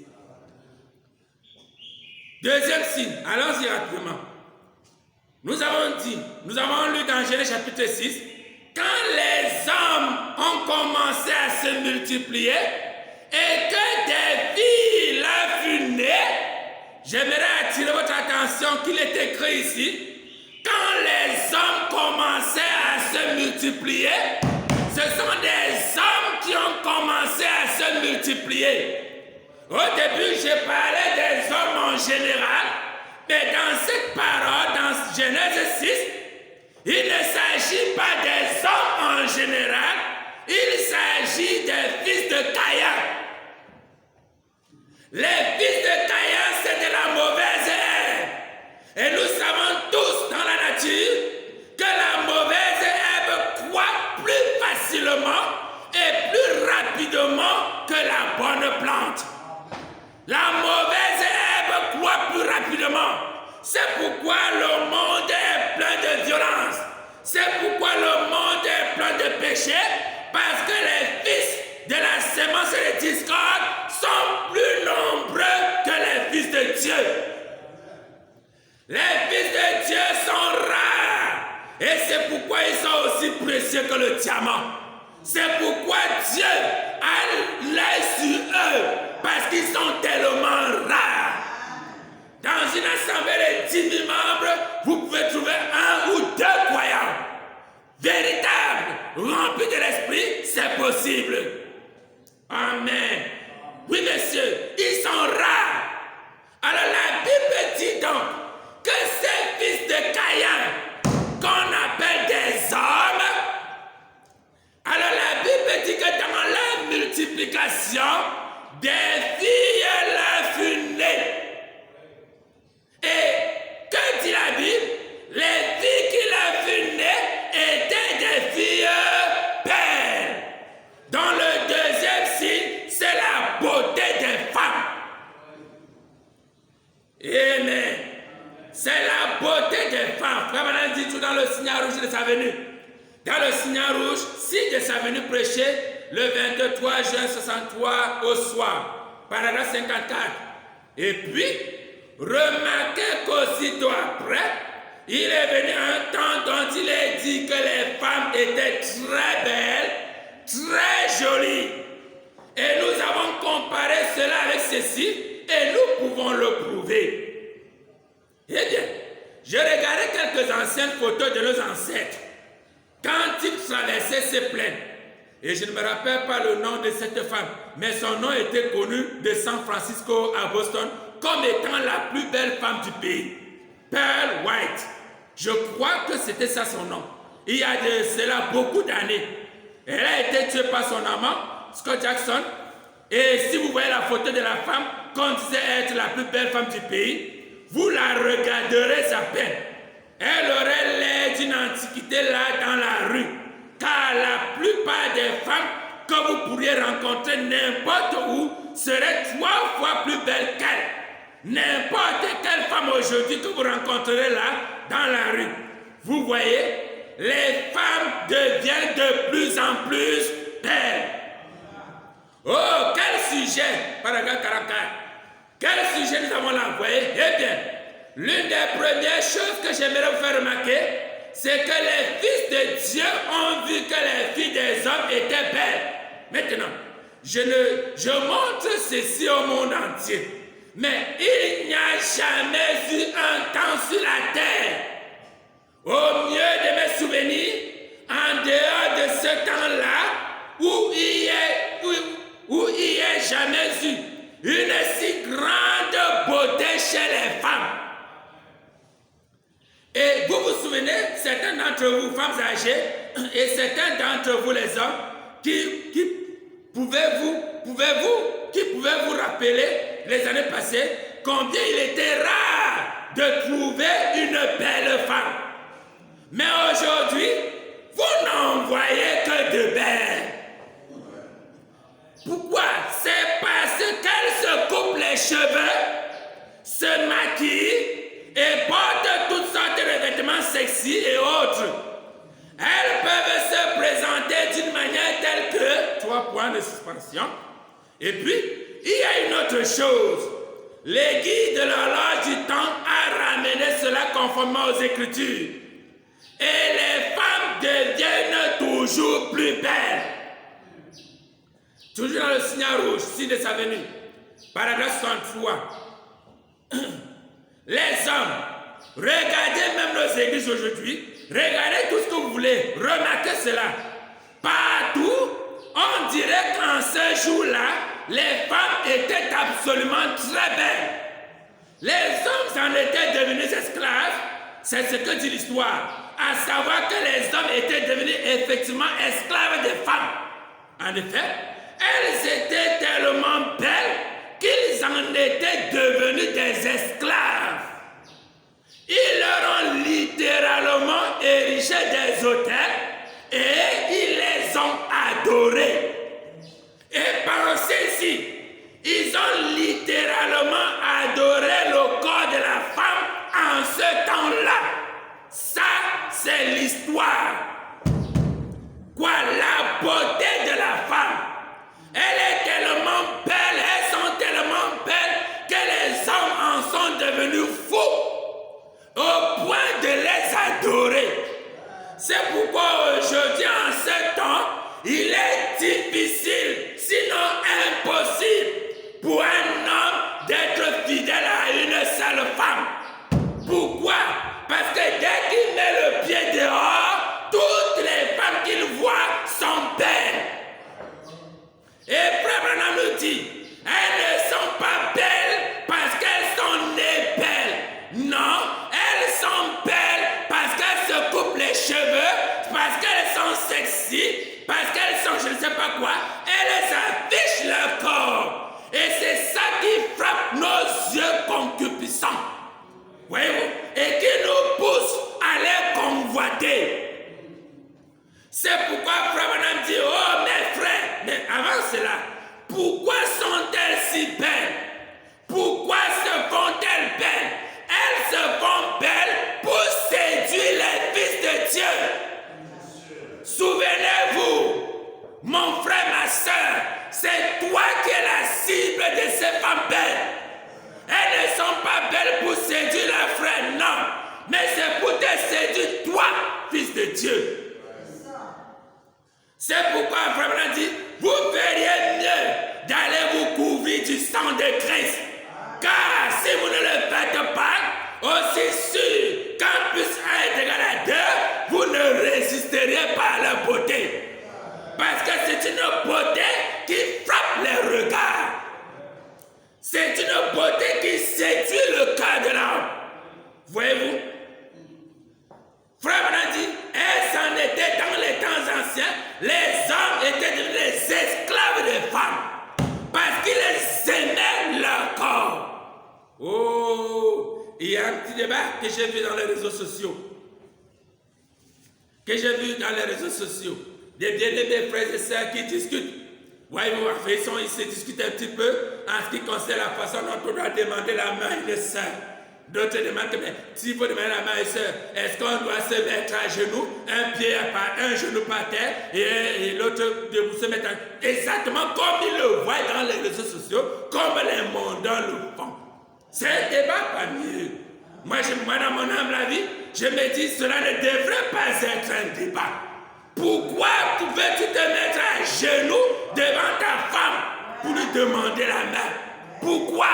Deuxième signe, allons-y rapidement. Nous avons lu dans Genèse chapitre 6, quand les hommes ont commencé à se multiplier et que des filles leur furent nées, j'aimerais attirer votre attention qu'il est écrit ici, quand les hommes commençaient à se multiplier, ce sont des hommes qui ont commencé à se multiplier. Au début, je parlais des hommes en général, mais dans cette parole, dans Genèse 6, il ne s'agit pas des hommes en général, il s'agit des fils de Caïn. Les fils de Caïn, c'est de la mauvaise herbe. Et nous savons tous dans la nature que la mauvaise herbe croît plus facilement et plus rapidement que la bonne plante. La mauvaise herbe croît plus rapidement. C'est pourquoi le monde est plein de violence. C'est pourquoi le monde est plein de péché. Parce que les fils de la sémence de discorde sont plus nombreux que les fils de Dieu. Les fils de Dieu sont rares. Et c'est pourquoi ils sont aussi précieux que le diamant. C'est pourquoi Dieu a l'œil sur eux. Parce qu'ils sont tellement rares. Dans une assemblée de 10 000 membres, vous pouvez trouver un ou deux croyants. Véritables, remplis de l'esprit, c'est possible. Amen. Oui, monsieur, ils sont rares. Alors la Bible dit donc que ces fils de Caïn, qu'on appelle des hommes, alors la Bible dit que dans la multiplication, des filles leur furent nées. Et que dit la Bible? Les filles qui leur furent nées étaient des filles belles. Dans le deuxième signe, c'est la beauté des femmes. Amen. C'est la beauté des femmes. Frère Branham dit tout dans le signal rouge de sa venue. Dans le signal rouge, signe de sa venue prêcher le 23 juin 63 au soir. Paragraphe 54. Et puis, remarquez qu'aussitôt après, il est venu un temps dont il est dit que les femmes étaient très belles, très jolies. Et nous avons comparé cela avec ceci et nous pouvons le prouver. Eh bien, je regardais quelques anciennes photos de nos ancêtres quand ils traversaient ces plaines. Et je ne me rappelle pas le nom de cette femme, mais son nom était connu de San Francisco à Boston comme étant la plus belle femme du pays. Pearl White. Je crois que c'était ça son nom. Il y a de cela beaucoup d'années. Elle a été tuée par son amant, Scott Jackson. Et si vous voyez la photo de la femme qu'on disait être la plus belle femme du pays, vous la regarderez à peine. Elle aurait l'air d'une antiquité là dans la rue. Car la plupart des femmes que vous pourriez rencontrer n'importe où seraient 3 fois plus belles qu'elle. N'importe quelle femme aujourd'hui que vous rencontrerez là dans la rue. Vous voyez, les femmes deviennent de plus en plus belles. Oh, quel sujet, paragraphe 44. Quel sujet nous avons là, vous voyez? Eh bien, l'une des premières choses que j'aimerais vous faire remarquer, c'est que les fils de Dieu ont vu que les filles des hommes étaient belles. Maintenant, je montre ceci au monde entier. Mais il n'y a jamais eu un temps sur la terre, au mieux de mes souvenirs, en dehors de ce temps-là, où il n'y a jamais eu une si grande beauté chez les femmes. Et vous vous souvenez, certains d'entre vous, femmes âgées, et certains d'entre vous, les hommes, pouvez-vous qui pouvez vous rappeler les années passées combien il était rare de trouver une belle femme. Mais aujourd'hui, vous n'en voyez que de belles. Pourquoi? C'est parce qu'elles se coupent les cheveux, se maquillent et portent toutes sortes de vêtements sexy et autres. Elles peuvent se présenter d'une manière telle que 3 points de suspension. Et puis, il y a une autre chose. Les guides de l'horloge du temps a ramené cela conformément aux Écritures. Et les femmes deviennent toujours plus belles. Toujours dans le signal rouge, signe de sa venue. Paragraphe 63. Les hommes, regardez même nos églises aujourd'hui, regardez tout ce que vous voulez, remarquez cela. Partout, on dirait qu'en ce jour-là, les femmes étaient absolument très belles. Les hommes en étaient devenus esclaves, c'est ce que dit l'histoire. À savoir que les hommes étaient devenus effectivement esclaves des femmes. En effet, elles étaient tellement belles qu'ils en étaient devenus des esclaves. Ils leur ont littéralement érigé des autels et ils les ont adorés. Et pensez-y, ils ont littéralement adoré le corps de la femme en ce temps-là. Ça, c'est l'histoire. Quoi, la beauté de la femme. Elle est tellement belle, elles sont tellement belles que les hommes en sont devenus fous au point de les adorer. C'est pourquoi aujourd'hui, en ce temps, il est difficile, sinon impossible, pour un homme d'être fidèle à une seule femme. Pourquoi? Parce que dès qu'il met le pied dehors, toutes les femmes qu'il voit sont belles. Et Frère Branham nous dit, elles ne sont pas belles parce qu'elles sont nées belles. Non, elles sont belles parce qu'elles se coupent les cheveux, parce qu'elles sont sexy, parce qu'elles sont je ne sais pas quoi. Elles affichent leur corps. Et c'est ça qui frappe nos yeux concupiscents. Voyez-vous? Et qui nous pousse à les convoiter. C'est pourquoi Frère Branham dit, oh mes frères, mais avant cela, pourquoi sont-elles si belles? Pourquoi se font-elles belles? Elles se font belles pour séduire les fils de Dieu. Souvenez-vous, mon frère, ma soeur, c'est toi qui es la cible de ces femmes belles. Elles ne sont pas belles pour séduire leurs frères, non, mais c'est pour te séduire toi, fils de Dieu. C'est pourquoi Frère Branham dit, vous feriez mieux d'aller vous couvrir du sang de Christ. Car si vous ne le faites pas, aussi sûr qu'un plus 1 est égal à 2, vous ne résisterez pas à la beauté. Parce que c'est une beauté qui frappe les regards. C'est une beauté qui séduit le cœur de l'homme. Voyez-vous? Frère Branham dit, elles en étaient dans les temps anciens, les hommes étaient devenus des esclaves des femmes parce qu'ils aimaient leur corps. Oh, il y a un petit débat que j'ai vu dans les réseaux sociaux. Des bien-aimés frères et sœurs qui discutent. Voyez-vous, ils se discutent un petit peu en ce qui concerne la façon dont on doit demander la main à une sœur. D'autres demandent, mais s'il faut demander la main à une sœur, est-ce qu'on doit se mettre à genoux, un genou par terre et l'autre de se mettre exactement comme ils le voient dans les réseaux sociaux, comme les mondains le font. C'est un débat parmi eux. Moi, dans mon âme, la vie, je me dis, cela ne devrait pas être un débat. Pourquoi veux-tu te mettre à genoux devant ta femme pour lui demander la main? Pourquoi?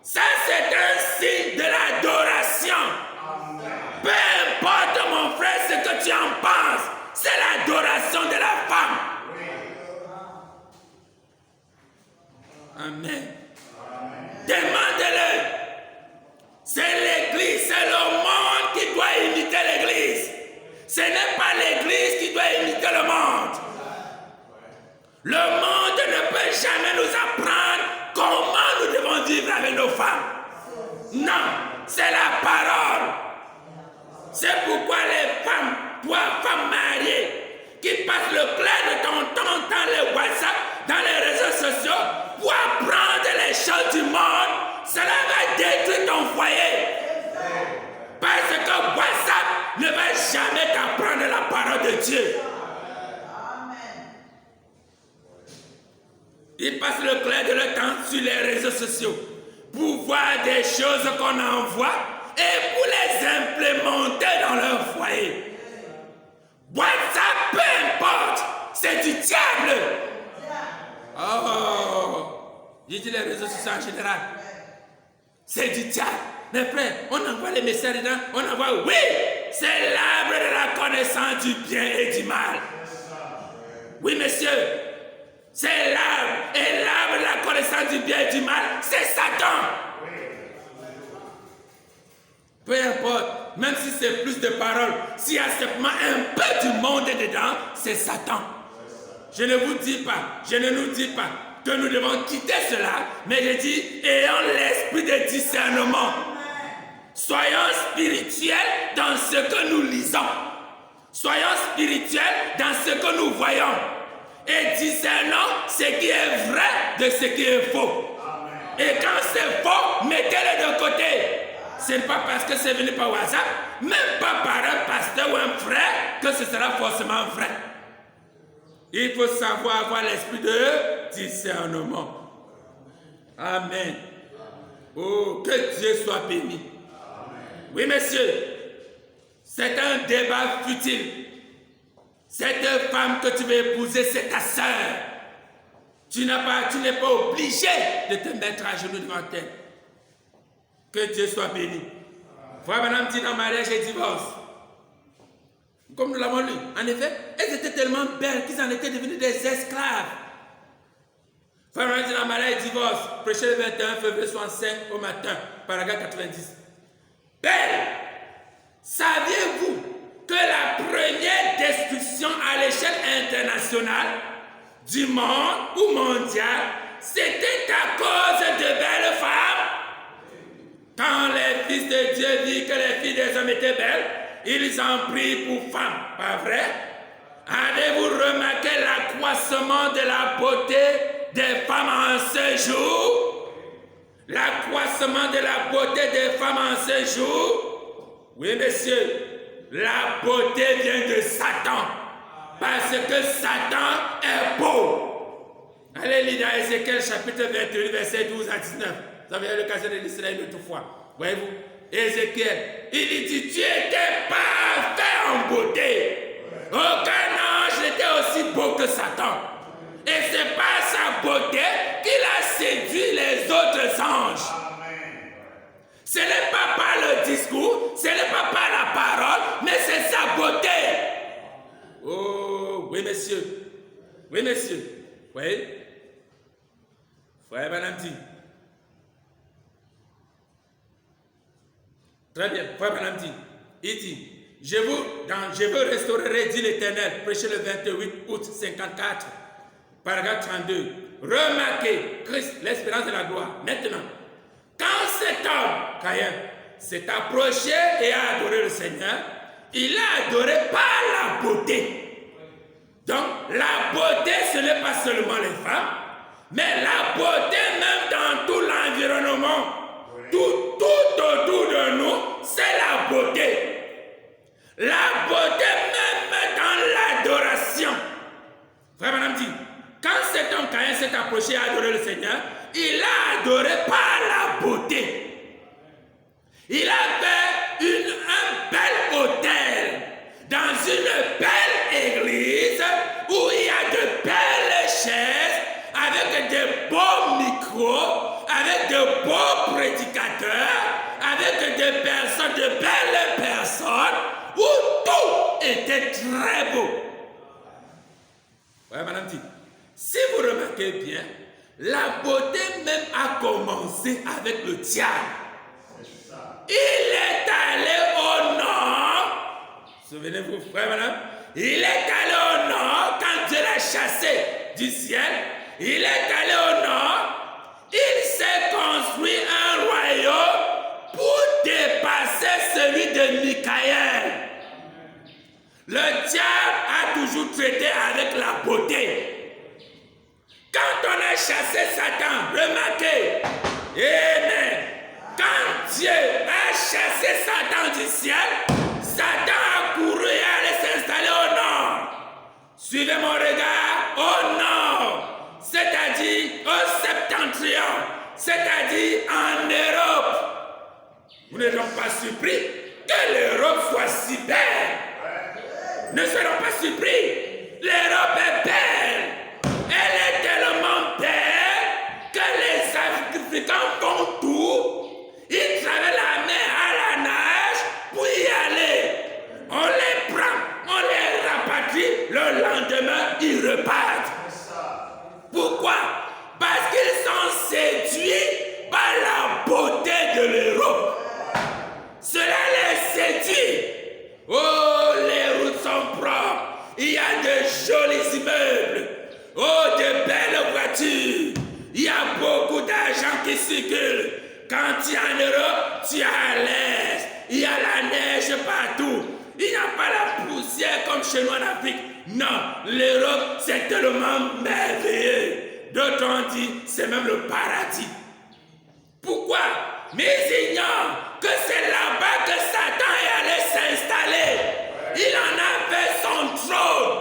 Ça, c'est un signe de l'adoration. Peu importe, mon frère, ce que tu en penses, c'est l'adoration de la femme. Amen. Demande-le. C'est l'Église, c'est le monde qui doit imiter l'Église. Ce n'est pas l'Église qui doit imiter le monde. Le monde ne peut jamais nous c'est la parole. C'est pourquoi les femmes, toi, femme mariée, qui passent le clair de ton temps dans les WhatsApp, dans les réseaux sociaux, pour apprendre les choses du monde, cela va détruire ton foyer. Parce que WhatsApp ne va jamais t'apprendre la parole de Dieu. Ils passent le clair de leur temps sur les réseaux sociaux pour voir des choses qu'on envoie et pour les implémenter dans leur foyer. WhatsApp, peu importe, c'est du diable. Oh, j'ai dit les réseaux sociaux en général. C'est du diable. Mes frères, on envoie les messages dedans, on envoie, oui, c'est l'arbre de la connaissance du bien et du mal. Oui, monsieur, c'est l'arbre, et l'arbre de la connaissance du bien et du mal, c'est Satan. Peu importe, même si c'est plus de paroles, s'il y a simplement un peu du monde dedans, c'est Satan. Je ne vous dis pas, je ne nous dis pas que nous devons quitter cela, mais je dis, ayons l'esprit de discernement. Soyons spirituels dans ce que nous lisons. Soyons spirituels dans ce que nous voyons. Et discernons ce qui est vrai de ce qui est faux. Et quand c'est faux, mettez-le de côté. Ce n'est pas parce que c'est venu par WhatsApp, même pas par un pasteur ou un frère, que ce sera forcément vrai. Il faut savoir avoir l'esprit de discernement. Amen. Oh, que Dieu soit béni. Oui, messieurs, c'est un débat futile. Cette femme que tu veux épouser, c'est ta sœur. Tu n'es pas obligé de te mettre à genoux devant elle. Que Dieu soit béni. Frère, madame dit dans mariage et divorce. Comme nous l'avons lu. En effet, elles étaient tellement belles qu'ils en étaient devenus des esclaves. Frère, madame dit dans mariage et divorce. Prêché le 21 février 65 au matin. Paragraphe 90. Belle, saviez-vous que la première destruction à l'échelle internationale du monde ou mondial, c'était à cause de belles femmes? Quand les fils de Dieu virent que les filles des hommes étaient belles, ils en prirent pour femmes, pas vrai? Avez-vous remarqué l'accroissement de la beauté des femmes en ce jour? L'accroissement de la beauté des femmes en ce jour? Oui, monsieur, la beauté vient de Satan, parce que Satan est beau. Allez lire dans Ézéchiel chapitre 28, verset 12 à 19. Vous avez eu l'occasion de lire cela une autre fois. Voyez-vous, Ézéchiel, il dit, tu étais parfait en beauté. Aucun ange n'était aussi beau que Satan. Et c'est par sa beauté qu'il a séduit les autres anges. Ce n'est pas par le discours, ce n'est pas par la parole, mais c'est sa beauté. Oh, oui, monsieur. Oui, monsieur. Oui. Frère Banamti. Très bien, frère Banamti. Il dit, je vous restaurerai, dit l'Éternel, prêché le 28 août 54, paragraphe 32. Remarquez, Christ, l'espérance de la gloire. Maintenant, quand cet homme, Caïn, s'est approché et a adoré le Seigneur, il a adoré par la beauté. Donc, la beauté, ce n'est pas seulement les femmes, mais la beauté même dans tout l'environnement. Tout autour de nous, c'est la beauté. La beauté même dans l'adoration. Frère Madame dit, quand cet homme Caïn s'est approché et a adoré le Seigneur, il a adoré par la beauté. Il avait un bel autel dans une belle église où il y a de belles chaises avec de beaux micros, avec de beaux prédicateurs, avec des personnes, de belles personnes, où tout était très beau. Oui, madame dit, si vous remarquez bien, la beauté même a commencé avec le diable. Il est allé au nord. Souvenez-vous, frère, madame, il est allé au nord quand Dieu l'a chassé du ciel. Il est allé au nord. Il s'est construit un royaume pour des de Michael. Le diable a toujours traité avec la beauté. Quand on a chassé Satan, remarquez, amen, quand Dieu a chassé Satan du ciel, Satan a couru et allé s'installer au nord. Suivez mon regard, au nord, c'est-à-dire au septentrion, c'est-à-dire en Europe. Vous n'êtes donc pas surpris que l'Europe soit si belle. Ne serons pas surpris. L'Europe est belle. Elle est tellement belle que les Africains font tout. Ils traversent la mer à la nage pour y aller. On les prend, on les rapatrie. Le lendemain, ils repartent. Pourquoi? Parce qu'ils sont séduits par la beauté de l'Europe. Cela les séduit. Oh, les routes sont propres. Il y a de jolis immeubles. Oh, de belles voitures. Il y a beaucoup d'argent qui circule. Quand tu es en Europe, tu es à l'aise. Il y a la neige partout. Il n'y a pas la poussière comme chez nous en Afrique. Non, l'Europe, c'est tellement merveilleux. D'autres ont dit, c'est même le paradis. Pourquoi? Mais ils ignorent que c'est là-bas que Satan est allé s'installer. Il en a fait son trône.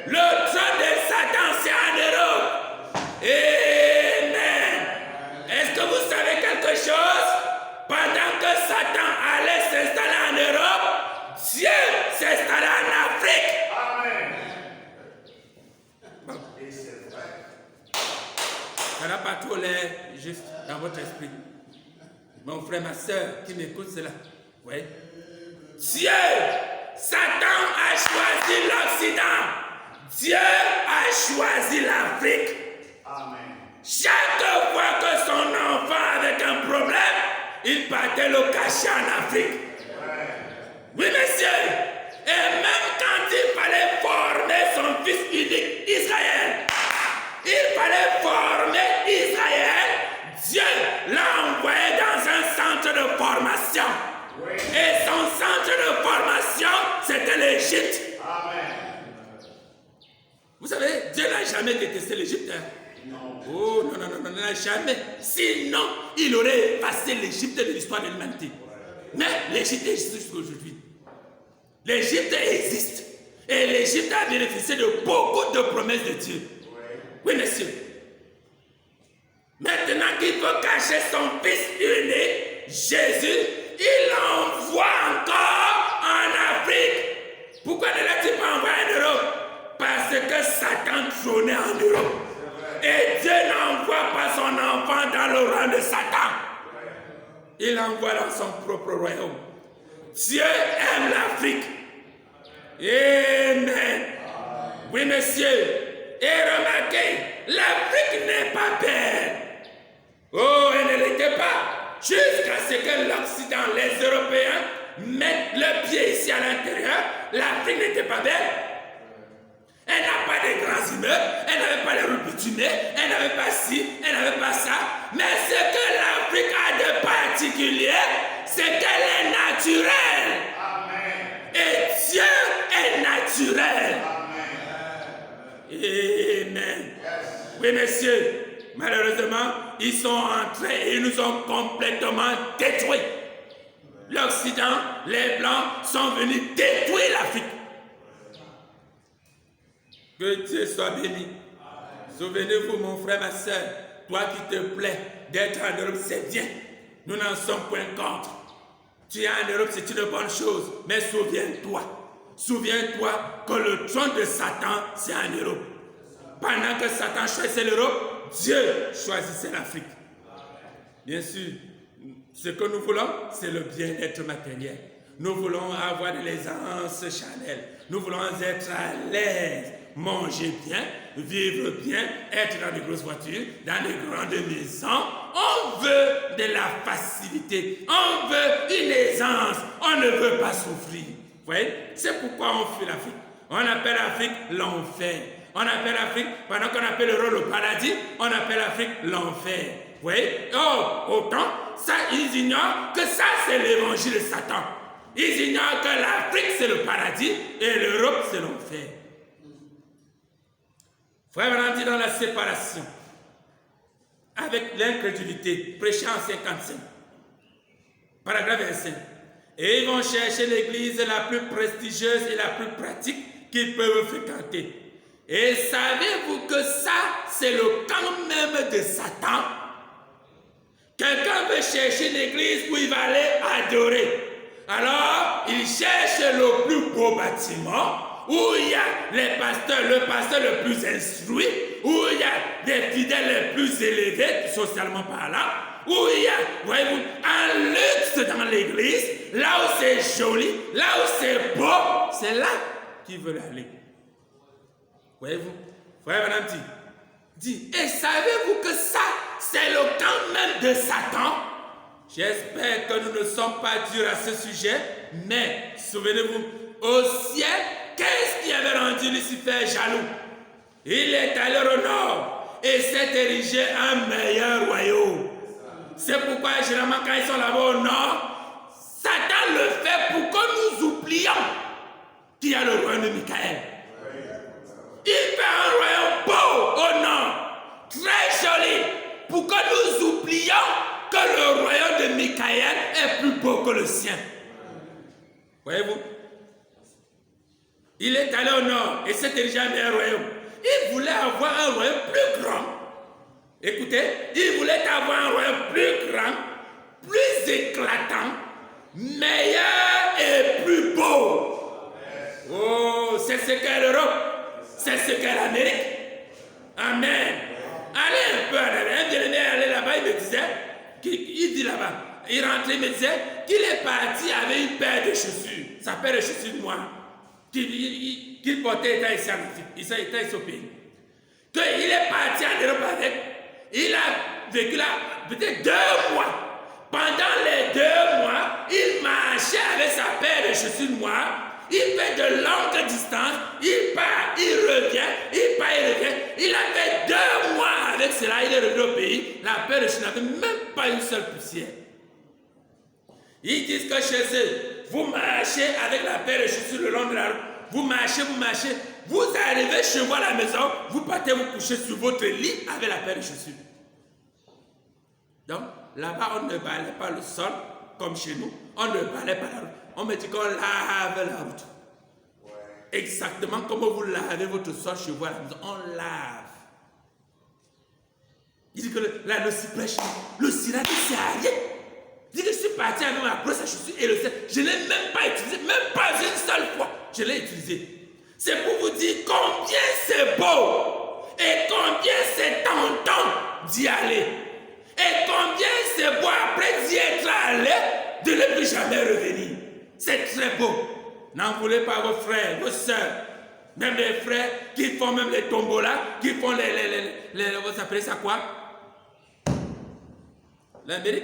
Le trône de Satan, c'est en Europe. Amen. Est-ce que vous savez quelque chose? Pendant que Satan allait s'installer en Europe, Dieu s'est installé en Afrique. Amen. Et c'est vrai. Ça n'a pas trop l'air juste dans votre esprit. Mon frère, ma soeur qui m'écoute cela. Oui. Dieu, Satan a choisi l'Occident. Dieu a choisi l'Afrique. Amen. Chaque fois que son enfant avait un problème, il partait le cacher en Afrique. Oui, monsieur. Et même quand il fallait former son fils unique, Israël, il fallait former Israël, Dieu l'a envoyé dans un centre de formation. Oui. Et son centre de formation, c'était l'Égypte. Vous savez, Dieu n'a jamais détesté l'Égypte. Hein? Non. Oh, non, jamais. Sinon, il aurait effacé l'Égypte de l'histoire de l'humanité. Mais l'Égypte existe jusqu'à aujourd'hui. L'Égypte existe. Et l'Égypte a bénéficié de beaucoup de promesses de Dieu. Oui, monsieur. Maintenant qu'il faut cacher son fils unique, Jésus, il l'envoie encore en Afrique. Pourquoi ne l'a-t-il pas envoyé en Europe? Parce que Satan trônait en Europe. Et Dieu n'envoie pas son enfant dans le rang de Satan. Il l'envoie dans son propre royaume. Dieu aime l'Afrique. Amen. Oui, monsieur. Et remarquez, l'Afrique n'est pas belle. Oh, elle ne l'était pas. Jusqu'à ce que l'Occident, les Européens, mettent le pied ici à l'intérieur, l'Afrique n'était pas belle. Elle n'a pas de grands immeubles, elle n'avait pas les rues bitumées, elle n'avait pas ci, elle n'avait pas ça. Mais ce que l'Afrique a de particulier, c'est qu'elle est naturelle. Amen. Et Dieu est naturel. Amen. Amen. Oui, messieurs. Malheureusement, ils sont entrés et ils nous ont complètement détruits. L'Occident, les Blancs sont venus détruire l'Afrique. Que Dieu soit béni. Souvenez-vous, mon frère, ma soeur, toi qui te plais d'être en Europe, c'est bien. Nous n'en sommes point contre. Tu es en Europe, c'est une bonne chose. Mais souviens-toi que le trône de Satan, c'est en Europe. Pendant que Satan choisissait l'Europe, Dieu choisissait l'Afrique. Bien sûr, ce que nous voulons, c'est le bien-être matériel. Nous voulons avoir de l'aisance charnelle. Nous voulons être à l'aise, manger bien, vivre bien, être dans de grosses voitures, dans de grandes maisons. On veut de la facilité. On veut une aisance. On ne veut pas souffrir. Vous voyez? C'est pourquoi on fuit l'Afrique. On appelle l'Afrique l'enfer. On appelle l'Afrique, pendant qu'on appelle l'Europe le paradis, on appelle l'Afrique l'enfer. Vous voyez? Oh, autant, ça, ils ignorent que ça, c'est l'évangile de Satan. Ils ignorent que l'Afrique c'est le paradis et l'Europe c'est l'enfer. Frère Branham dit dans la séparation, avec l'incrédulité, prêchant en 55, paragraphe 25, et ils vont chercher l'église la plus prestigieuse et la plus pratique qu'ils peuvent fréquenter. Et savez-vous que ça, c'est le camp même de Satan? Quelqu'un veut chercher l'église où il va aller adorer. Alors, il cherche le plus beau bâtiment, où il y a le pasteur le plus instruit, où il y a des fidèles les plus élevés, socialement parlant, où il y a, voyez-vous, un luxe dans l'église, là où c'est joli, là où c'est beau, c'est là qu'ils veulent aller. Voyez-vous, frère Madame dit, et savez-vous que ça, c'est le camp même de Satan? J'espère que nous ne sommes pas durs à ce sujet, mais souvenez-vous, au ciel, qu'est-ce qui avait rendu Lucifer jaloux? Il est allé au nord et s'est érigé un meilleur royaume. C'est pourquoi généralement quand ils sont là-bas au nord, Satan le fait pour que nous oublions qu'il y a le royaume de Michael. Il fait un royaume beau au nord, très joli, pour que nous oublions que le royaume de Michael est plus beau que le sien. Voyez-vous? Il est allé au nord et s'est érigé un meilleur royaume. Il voulait avoir un royaume plus grand. Écoutez, il voulait avoir un royaume plus grand, plus éclatant, meilleur et plus beau. Oh, c'est ce qu'est l'Europe, c'est ce qu'est l'Amérique. Amen. Allez un peu en Amérique. Un bien-aimé allait là-bas, il me disait, il dit là-bas, il rentrait, il me disait qu'il est parti avec une paire de chaussures, sa paire de chaussures noires, qu'il portait étant ici en Afrique, étant ici au pays. Qu'il est parti en Europe avec, il a vécu là peut-être 2 mois. Pendant les 2 mois, il marchait avec sa paire de chaussures noires. Il fait de longues distances, il part, il revient, il part, il revient. Il a fait 2 mois avec cela, il est revenu au pays. La paire de chaussures n'avait même pas une seule poussière. Ils disent que chez eux, vous marchez avec la paire de chaussures le long de la route. Vous marchez, vous arrivez chez vous à la maison, vous partez vous coucher sur votre lit avec la paire de chaussures. Donc, là-bas, on ne balait pas le sol comme chez nous. On ne balait pas la route. On me dit qu'on lave la route. Ouais. Exactement comme vous lavez votre sol chez vous à la maison. On lave. Il dit que le cyprès, le sirop ne sert à rien. Il dit que je suis parti avec ma brosse à chaussures et le sel. Je ne l'ai même pas utilisé, même pas une seule fois. Je l'ai utilisé. C'est pour vous dire combien c'est beau et combien c'est tentant d'y aller. Et combien c'est beau après d'y être allé de ne plus jamais revenir. C'est très beau. N'en voulez pas vos frères, vos soeurs, même les frères qui font même les tombolas, qui font vous appelez ça quoi? L'Amérique?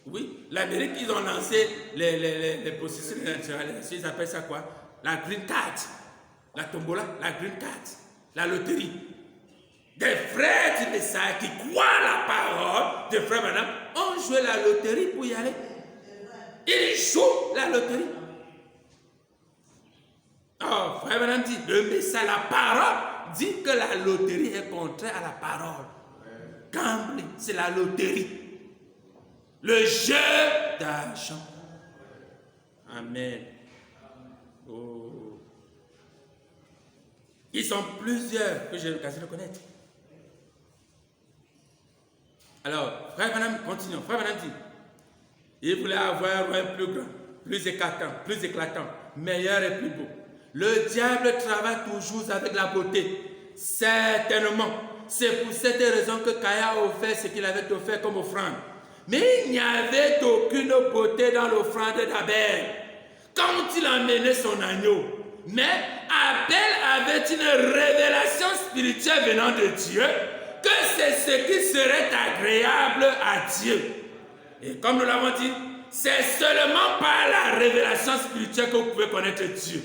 Oui, l'Amérique, ils ont lancé les processus naturels. Ils appellent ça quoi? La green card. La tombola, la green card. La loterie. Des frères du Messiah qui croient la parole de frère Madame ont joué la loterie pour y aller. Ils jouent la loterie. Oh, frère Madame dit, le Messiah, la parole, dit que la loterie est contraire à la parole. Gambling, c'est la loterie. Le jeu d'argent. Amen. Oh. Ils sont plusieurs que j'ai l'occasion de connaître. Alors, frère Madame, continuons. Frère Madame dit, il voulait avoir un royaume plus grand, plus éclatant, meilleur et plus beau. Le diable travaille toujours avec la beauté. Certainement. C'est pour cette raison que Caïn a offert ce qu'il avait offert comme offrande. Mais il n'y avait aucune beauté dans l'offrande d'Abel quand il emmenait son agneau. Mais Abel avait une révélation spirituelle venant de Dieu, que c'est ce qui serait agréable à Dieu. Et comme nous l'avons dit, c'est seulement par la révélation spirituelle que vous pouvez connaître Dieu.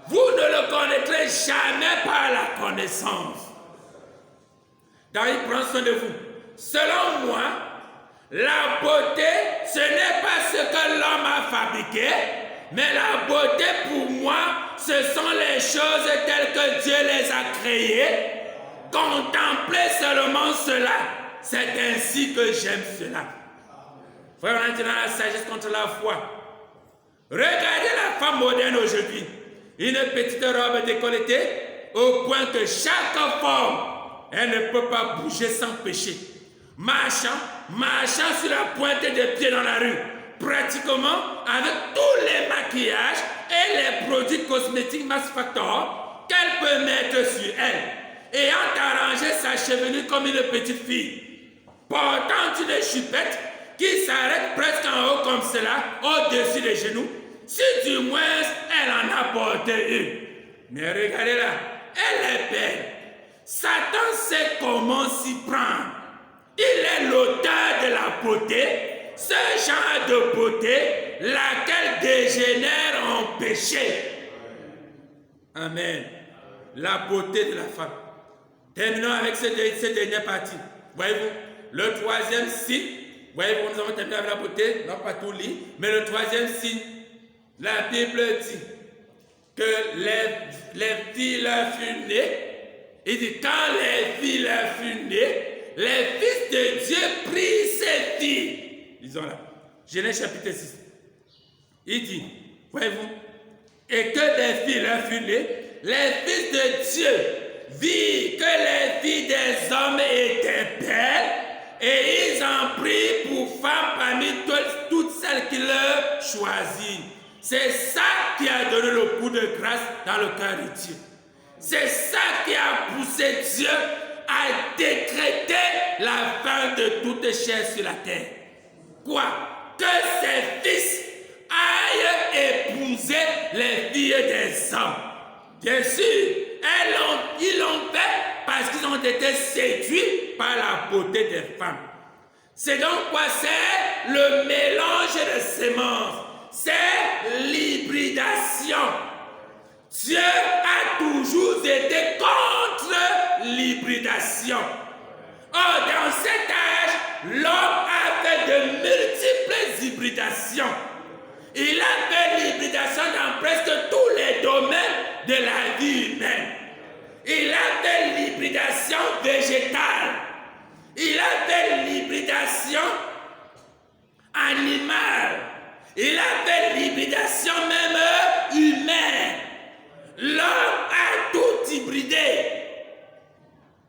Vous ne le connaîtrez jamais par la connaissance. Donc il prend soin de vous. Selon moi, la beauté, ce n'est pas ce que l'homme a fabriquées, mais la beauté pour moi, ce sont les choses telles que Dieu les a créées. Contemplez seulement cela. C'est ainsi que j'aime cela. Frère, on est dans la sagesse contre la foi. Regardez la femme moderne aujourd'hui. Une petite robe décolletée, au point que chaque femme, elle ne peut pas bouger sans péché. Marchant sur la pointe des pieds dans la rue, pratiquement avec tous les maquillages et les produits cosmétiques Mass Factor qu'elle peut mettre sur elle, ayant arrangé sa chevelure comme une petite fille, portant une chupette qui s'arrête presque en haut comme cela, au-dessus des genoux, si du moins elle en a porté une. Mais regardez-la, elle est belle. Satan sait comment s'y prendre. Il est l'auteur de la beauté, ce genre de beauté, laquelle dégénère en péché. Amen. La beauté de la femme. Terminons avec cette dernière partie. Voyez-vous, le troisième signe, voyez-vous, nous avons terminé avec la beauté, non pas tout lit, mais le troisième signe, la Bible dit que les filles leur furent nées. Il dit, quand les filles leur furent nées, les fils de Dieu prirent ces filles. Lisons là. Genèse chapitre 6. Il dit, voyez-vous, et que les filles leur furent nées, les fils de Dieu virent que les filles des hommes étaient belles, et ils en prirent pour femmes parmi toutes celles qui leur choisirent. C'est ça qui a donné le coup de grâce dans le cœur de Dieu. C'est ça qui a poussé Dieu à décréter la fin de toute chair sur la terre. Quoi? Que ses fils aillent épouser les filles des hommes. Bien sûr, ils l'ont fait parce qu'ils ont été séduits par la beauté des femmes. C'est donc quoi? C'est le mélange de sémences. C'est l'hybridation. Dieu a toujours été contre l'hybridation. Or, dans cet âge, l'homme a fait de multiples hybridations. Il a fait l'hybridation dans presque tous les domaines de la vie humaine. Il a fait l'hybridation végétale. Il a fait l'hybridation animale. Il a fait l'hybridation même humaine. L'homme a tout hybridé.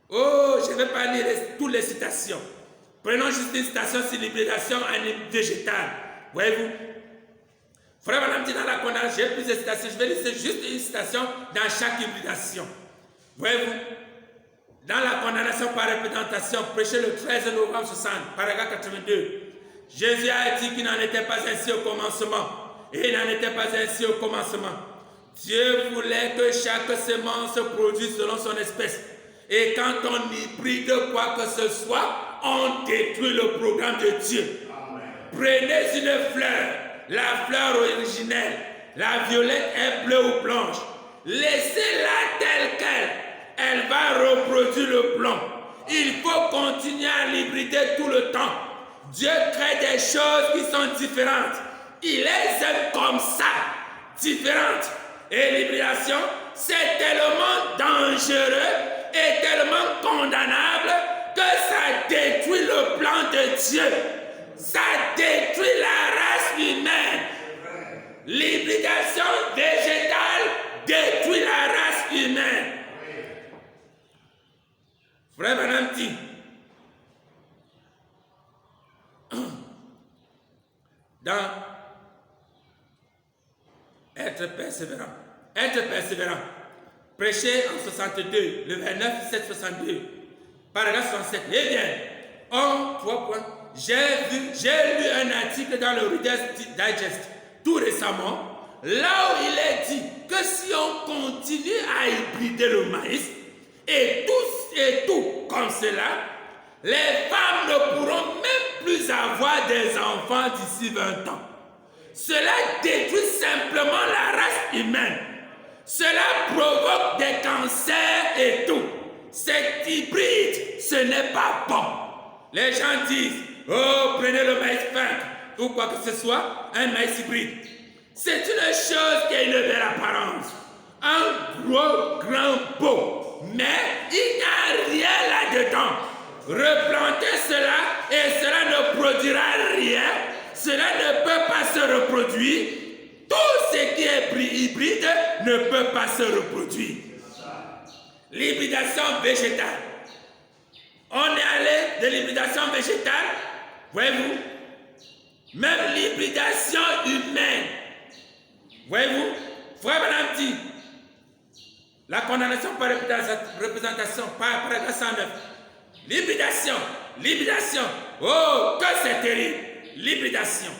Oh, je ne vais pas lire toutes les citations. Prenons juste une citation sur l'hybridation végétale. Voyez-vous? Frère Madame dit dans la condamnation, j'ai plusieurs citations. Je vais lire juste une citation dans chaque hybridation. Voyez-vous? Dans la condamnation par représentation, prêché le 13 novembre 60, paragraphe 82. Jésus a dit qu'il n'en était pas ainsi au commencement. Et il n'en était pas ainsi au commencement. Dieu voulait que chaque semence se produise selon son espèce. Et quand on hybride quoi que ce soit, on détruit le programme de Dieu. Amen. Prenez une fleur, la fleur originelle, la violette est bleue ou blanche. Laissez-la telle qu'elle. Elle va reproduire le blanc. Il faut continuer à l'hybrider tout le temps. Dieu crée des choses qui sont différentes. Il les aime comme ça, différentes. Et l'hybridation, c'est tellement dangereux et tellement condamnable que ça détruit le plan de Dieu. Ça détruit la race humaine. L'hybridation végétale détruit la race humaine. Frère Madame dit, dans être persévérant. Être persévérant. Prêché en 62, le 29, 7, 62, paragraphe 67. Eh bien, en 3 points, j'ai lu un article dans le Reader's Digest tout récemment, là où il est dit que si on continue à hybrider le maïs et tout comme cela, les femmes ne pourront même plus avoir des enfants d'ici 20 ans. Cela détruit simplement la race humaine. Cela provoque des cancers et tout. C'est hybride, ce n'est pas bon. Les gens disent, oh, prenez le maïs fin, ou quoi que ce soit, un maïs hybride. C'est une chose qui a une belle apparence. Un gros, grand pot. Mais il n'y a rien là-dedans. Replantez cela et cela ne produira rien. Cela ne peut pas se reproduire. Tout ce qui est hybride ne peut pas se reproduire. L'hybridation végétale. On est allé de l'hybridation végétale, voyez-vous, même l'hybridation humaine. Voyez-vous, Frère Branham dit, la condamnation par représentation, par paragraphe 109. L'hybridation, oh, que c'est terrible, l'hybridation.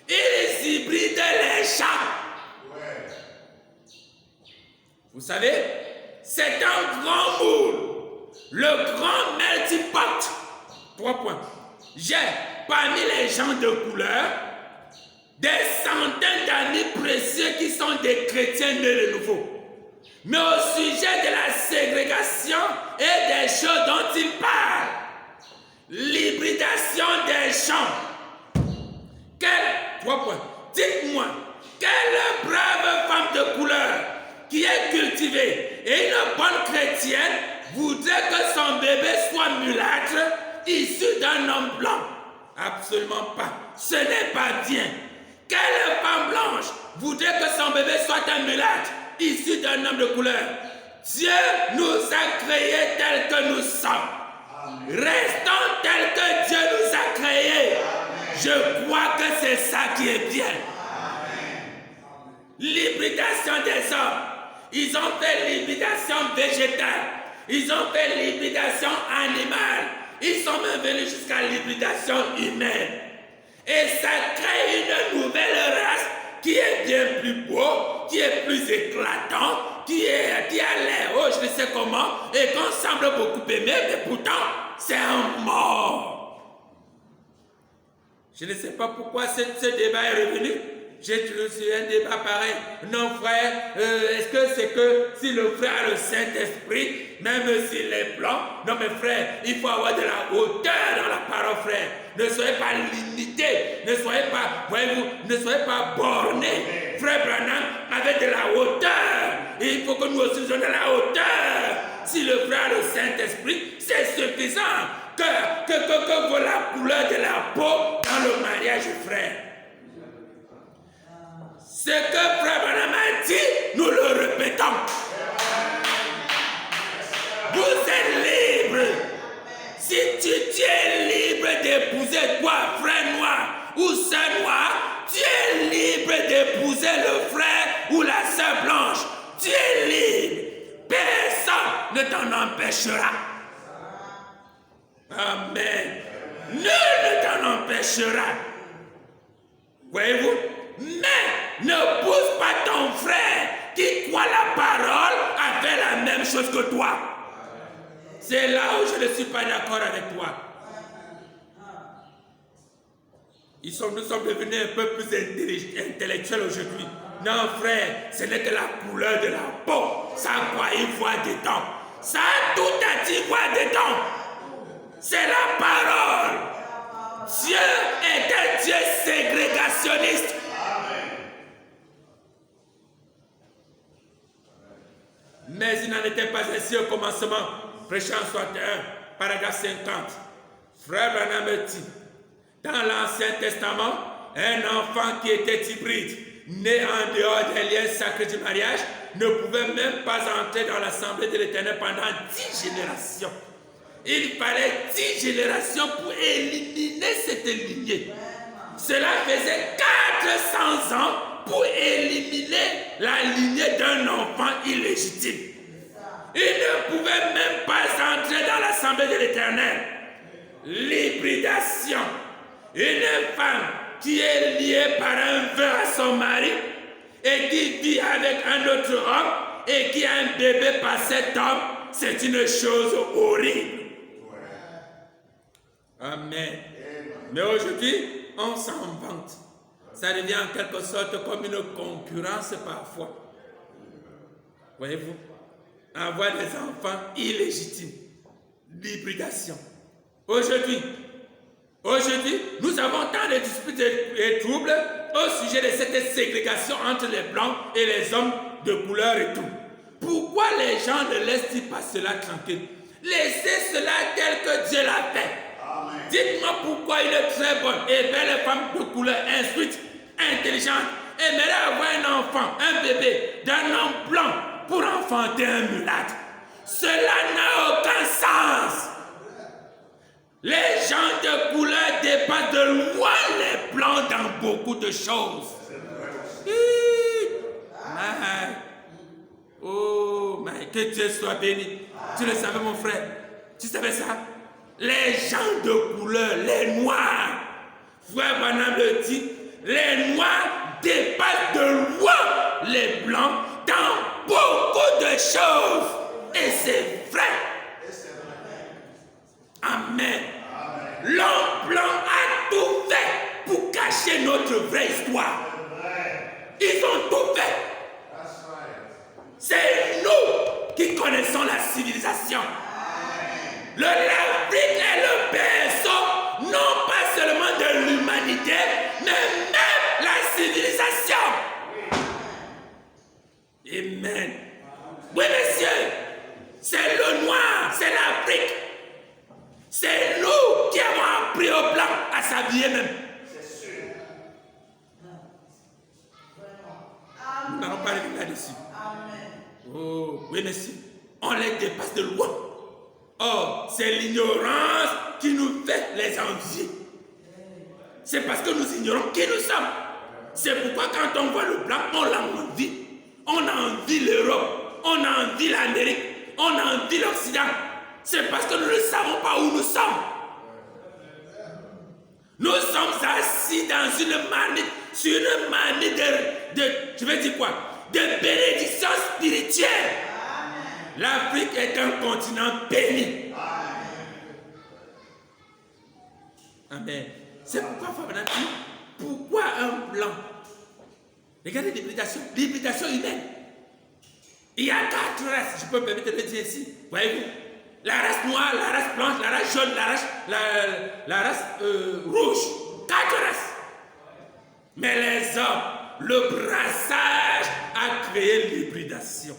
Ils hybrident les champs. Vous savez, c'est un grand moule, le grand melting pot. 3 points. J'ai parmi les gens de couleur des centaines d'amis précieux qui sont des chrétiens nés de nouveau. Mais au sujet de la ségrégation et des choses dont ils parlent, l'hybridation des champs. 3 points. Dites-moi, quelle brave femme de couleur qui est cultivée et une bonne chrétienne voudrait que son bébé soit mulâtre, issu d'un homme blanc? Absolument pas. Ce n'est pas bien. Quelle femme blanche voudrait que son bébé soit un mulâtre, issu d'un homme de couleur? Dieu nous a créés tels que nous sommes. Restons tels que Dieu nous a créés. Je crois que c'est ça qui est bien. L'hybridation des hommes. Ils ont fait l'hybridation végétale. Ils ont fait l'hybridation animale. Ils sont même venus jusqu'à l'hybridation humaine. Et ça crée une nouvelle race qui est bien plus beau, qui est plus éclatant, qui a l'air, oh je ne sais comment, et qu'on semble beaucoup aimer, mais pourtant, c'est un mort. Je ne sais pas pourquoi ce débat est revenu. J'ai toujours eu un débat pareil. Non, frère, est-ce que c'est que si le frère a le Saint-Esprit, même s'il est blanc, non, mais frère, il faut avoir de la hauteur dans la parole, frère. Ne soyez pas limité, ne soyez pas, voyez-vous, ne soyez pas borné. Frère Branham avait de la hauteur. Et il faut que nous aussi nous ayons de la hauteur. Si le frère a le Saint-Esprit, c'est suffisant. Que vaut la couleur de la peau dans le mariage, frère. Ce que Frère Branham a dit, nous le répétons. Vous êtes libre. Si tu es libre d'épouser toi, frère noir ou sœur noire, tu es libre d'épouser le frère ou la sœur blanche. Tu es libre. Personne ne t'en empêchera. Amen. Nul ne t'en empêchera. Voyez-vous? Mais ne pousse pas ton frère qui croit la parole à faire la même chose que toi. C'est là où je ne suis pas d'accord avec toi. Nous sommes devenus un peu plus intellectuels aujourd'hui. Non frère, ce n'est que la couleur de la peau. Ça a quoi y voir dedans. Ça a tout à y voir dedans. C'est la parole. Dieu est un Dieu ségrégationniste. Mais il n'en était pas ainsi au commencement. Prêchant 61, paragraphe 50. Frère Branham dit, dans l'Ancien Testament, un enfant qui était hybride, né en dehors des liens sacrés du mariage, ne pouvait même pas entrer dans l'assemblée de l'Éternel pendant 10 générations. Il fallait 10 générations pour éliminer cette lignée. Cela faisait 400 ans pour éliminer la lignée d'un enfant illégitime. Il ne pouvait même pas entrer dans l'assemblée de l'Éternel. L'hybridation. Une femme qui est liée par un vœu à son mari et qui vit avec un autre homme et qui a un bébé par cet homme, c'est une chose horrible. Amen. Mais aujourd'hui, on s'en vante. Ça devient en quelque sorte comme une concurrence parfois. Voyez-vous, avoir des enfants illégitimes, l'hybridation. Aujourd'hui, Aujourd'hui, nous avons tant de disputes et troubles au sujet de cette ségrégation entre les blancs et les hommes de couleur et tout. Pourquoi les gens ne laissent-ils pas cela tranquille? Laissez cela tel que Dieu l'a fait. Dites-moi pourquoi une très bonne et belle femme de couleur instruite, intelligente, aimerait avoir un enfant, un bébé d'un homme blanc pour enfanter un mulâtre. Cela n'a aucun sens. Les gens de couleur dépassent de loin les blancs dans beaucoup de choses. Oh, mais que Dieu soit béni. Tu le savais, mon frère? Tu savais ça? Les gens de couleur, les noirs, frère Branham le dit, les noirs dépassent de loin les blancs dans beaucoup de choses. Et c'est vrai. Amen. L'homme blanc a tout fait pour cacher notre vraie histoire. Ils ont tout fait. C'est nous qui connaissons la civilisation. L'Afrique est le berceau, non pas seulement de l'humanité, mais même la civilisation. Amen. Oui, messieurs, c'est le noir, c'est l'Afrique. C'est nous qui avons appris aux blancs à s'habiller même. C'est sûr. Nous n'allons pas revenir là-dessus. Oh, oui, messieurs, on les dépasse de loin. Oh, c'est l'ignorance qui nous fait les envier. C'est parce que nous ignorons qui nous sommes. C'est pourquoi quand on voit le blanc, on l'a envie. On a envie l'Europe, on a envie l'Amérique, on a envie l'Occident. C'est parce que nous ne savons pas où nous sommes. Nous sommes assis dans une marmite, sur une marmite je vais dire quoi? De bénédiction spirituelle. L'Afrique est un continent béni. Amen. C'est pourquoi Fabien dit, pourquoi un blanc? Regardez l'hybridation humaine. Il y a 4 races, je peux me permettre de le dire ici. Voyez-vous? La race noire, la race blanche, la race jaune, la race rouge. 4 races. Mais les hommes, le brassage a créé l'hybridation.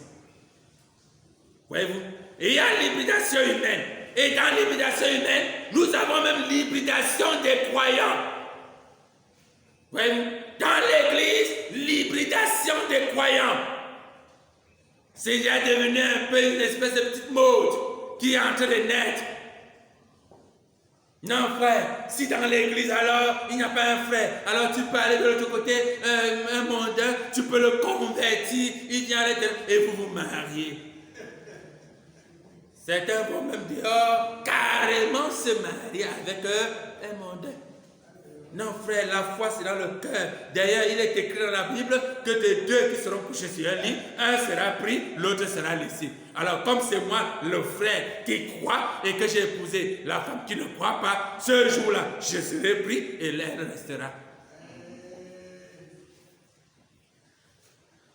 Voyez-vous? Il y a l'hybridation humaine. Et dans l'hybridation humaine, nous avons même l'hybridation des croyants. Voyez-vous? Dans l'église, l'hybridation des croyants. C'est déjà devenu un peu une espèce de petite mode qui est en train de naître. Non, frère, si dans l'église alors il n'y a pas un frère, alors tu peux aller de l'autre côté, un mondain, tu peux le convertir, il vient et vous vous mariez. Certains vont même dehors carrément se marier avec un mondain. Non, frère, la foi c'est dans le cœur. D'ailleurs, il est écrit dans la Bible que des deux qui seront couchés sur un lit, un sera pris, l'autre sera laissé. Alors, comme c'est moi, le frère qui croit et que j'ai épousé la femme qui ne croit pas, ce jour-là, je serai pris et l'air restera.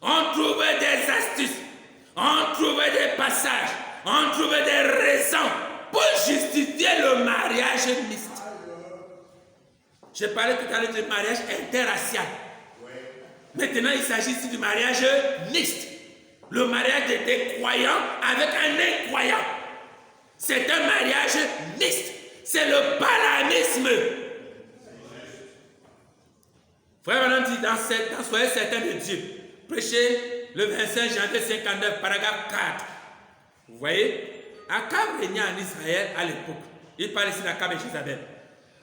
On trouvait des astuces, on trouvait des passages, on trouvait des raisons pour justifier le mariage mixte. J'ai parlé tout à l'heure du mariage interracial. Maintenant, il s'agit ici du mariage mixte. Le mariage des croyants avec un incroyant. C'est un mariage mixte. C'est le palamisme. Frère Madame dit dans Soyez certains de Dieu. Prêchez le 25 janvier 59, paragraphe 4. Vous voyez, Akab régnait en Israël à l'époque. Il parle ici d'Akab et Jézabel.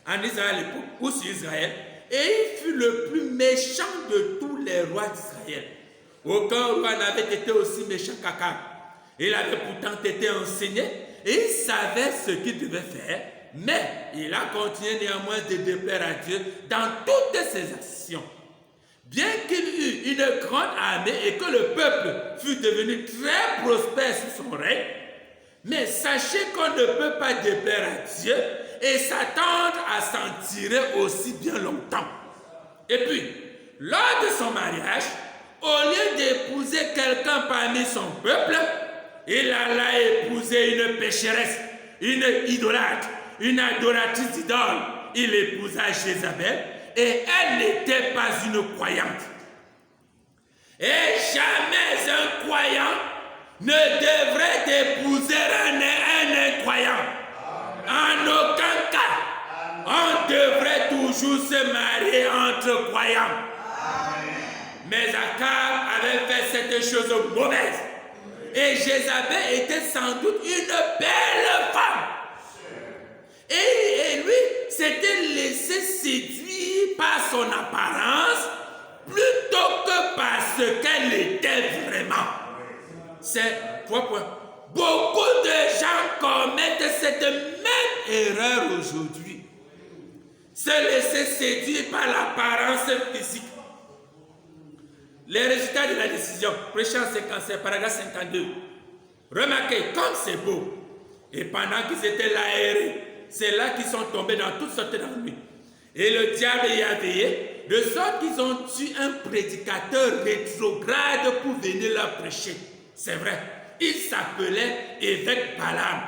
En Israël à l'époque, ou sur Israël, et il fut le plus méchant de tous les rois d'Israël. Aucun roi n'avait été aussi méchant qu'Akab. Il avait pourtant été enseigné et il savait ce qu'il devait faire, mais il a continué néanmoins de déplaire à Dieu dans toutes ses actions. Bien qu'il eût une grande armée et que le peuple fût devenu très prospère sous son règne, mais sachez qu'on ne peut pas déplaire à Dieu et s'attendre à s'en tirer aussi bien longtemps. Et puis, lors de son mariage, au lieu d'épouser quelqu'un parmi son peuple, il alla épouser une pécheresse, une idolâtre, une adoratrice d'idoles, il épousa Jézabel et elle n'était pas une croyante. Et jamais un croyant ne devrait épouser un incroyant. En aucun cas, on devrait toujours se marier entre croyants. Mais Akab avait fait cette chose mauvaise. Et Jézabel était sans doute une belle femme. Et lui s'était laissé séduire par son apparence plutôt que par ce qu'elle était vraiment. C'est 3 points. Beaucoup de gens commettent cette même erreur aujourd'hui. Se laisser séduire par l'apparence physique. Les résultats de la décision, Prêchant 57, paragraphe 52. Remarquez, comme c'est beau. Et pendant qu'ils étaient là errés, c'est là qu'ils sont tombés dans toutes sortes d'ennuis. Et le diable y a veillé, de sorte qu'ils ont tué un prédicateur rétrograde pour venir leur prêcher. C'est vrai, il s'appelait évêque Balaam.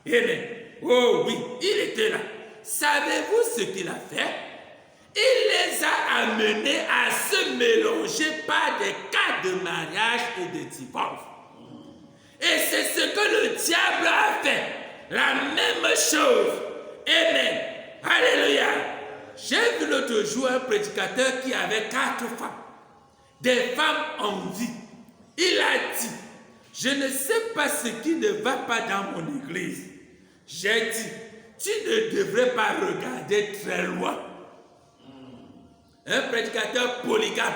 Amen. Oh oui, il était là. Savez-vous ce qu'il a fait? Il les a amenés à se mélanger par des cas de mariage et de divorce. Et c'est ce que le diable a fait. La même chose. Amen. Alléluia. J'ai vu l'autre jour un prédicateur qui avait 4 femmes. Des femmes en vie. Il a dit, je ne sais pas ce qui ne va pas dans mon église. J'ai dit, tu ne devrais pas regarder très loin. Un prédicateur polygame.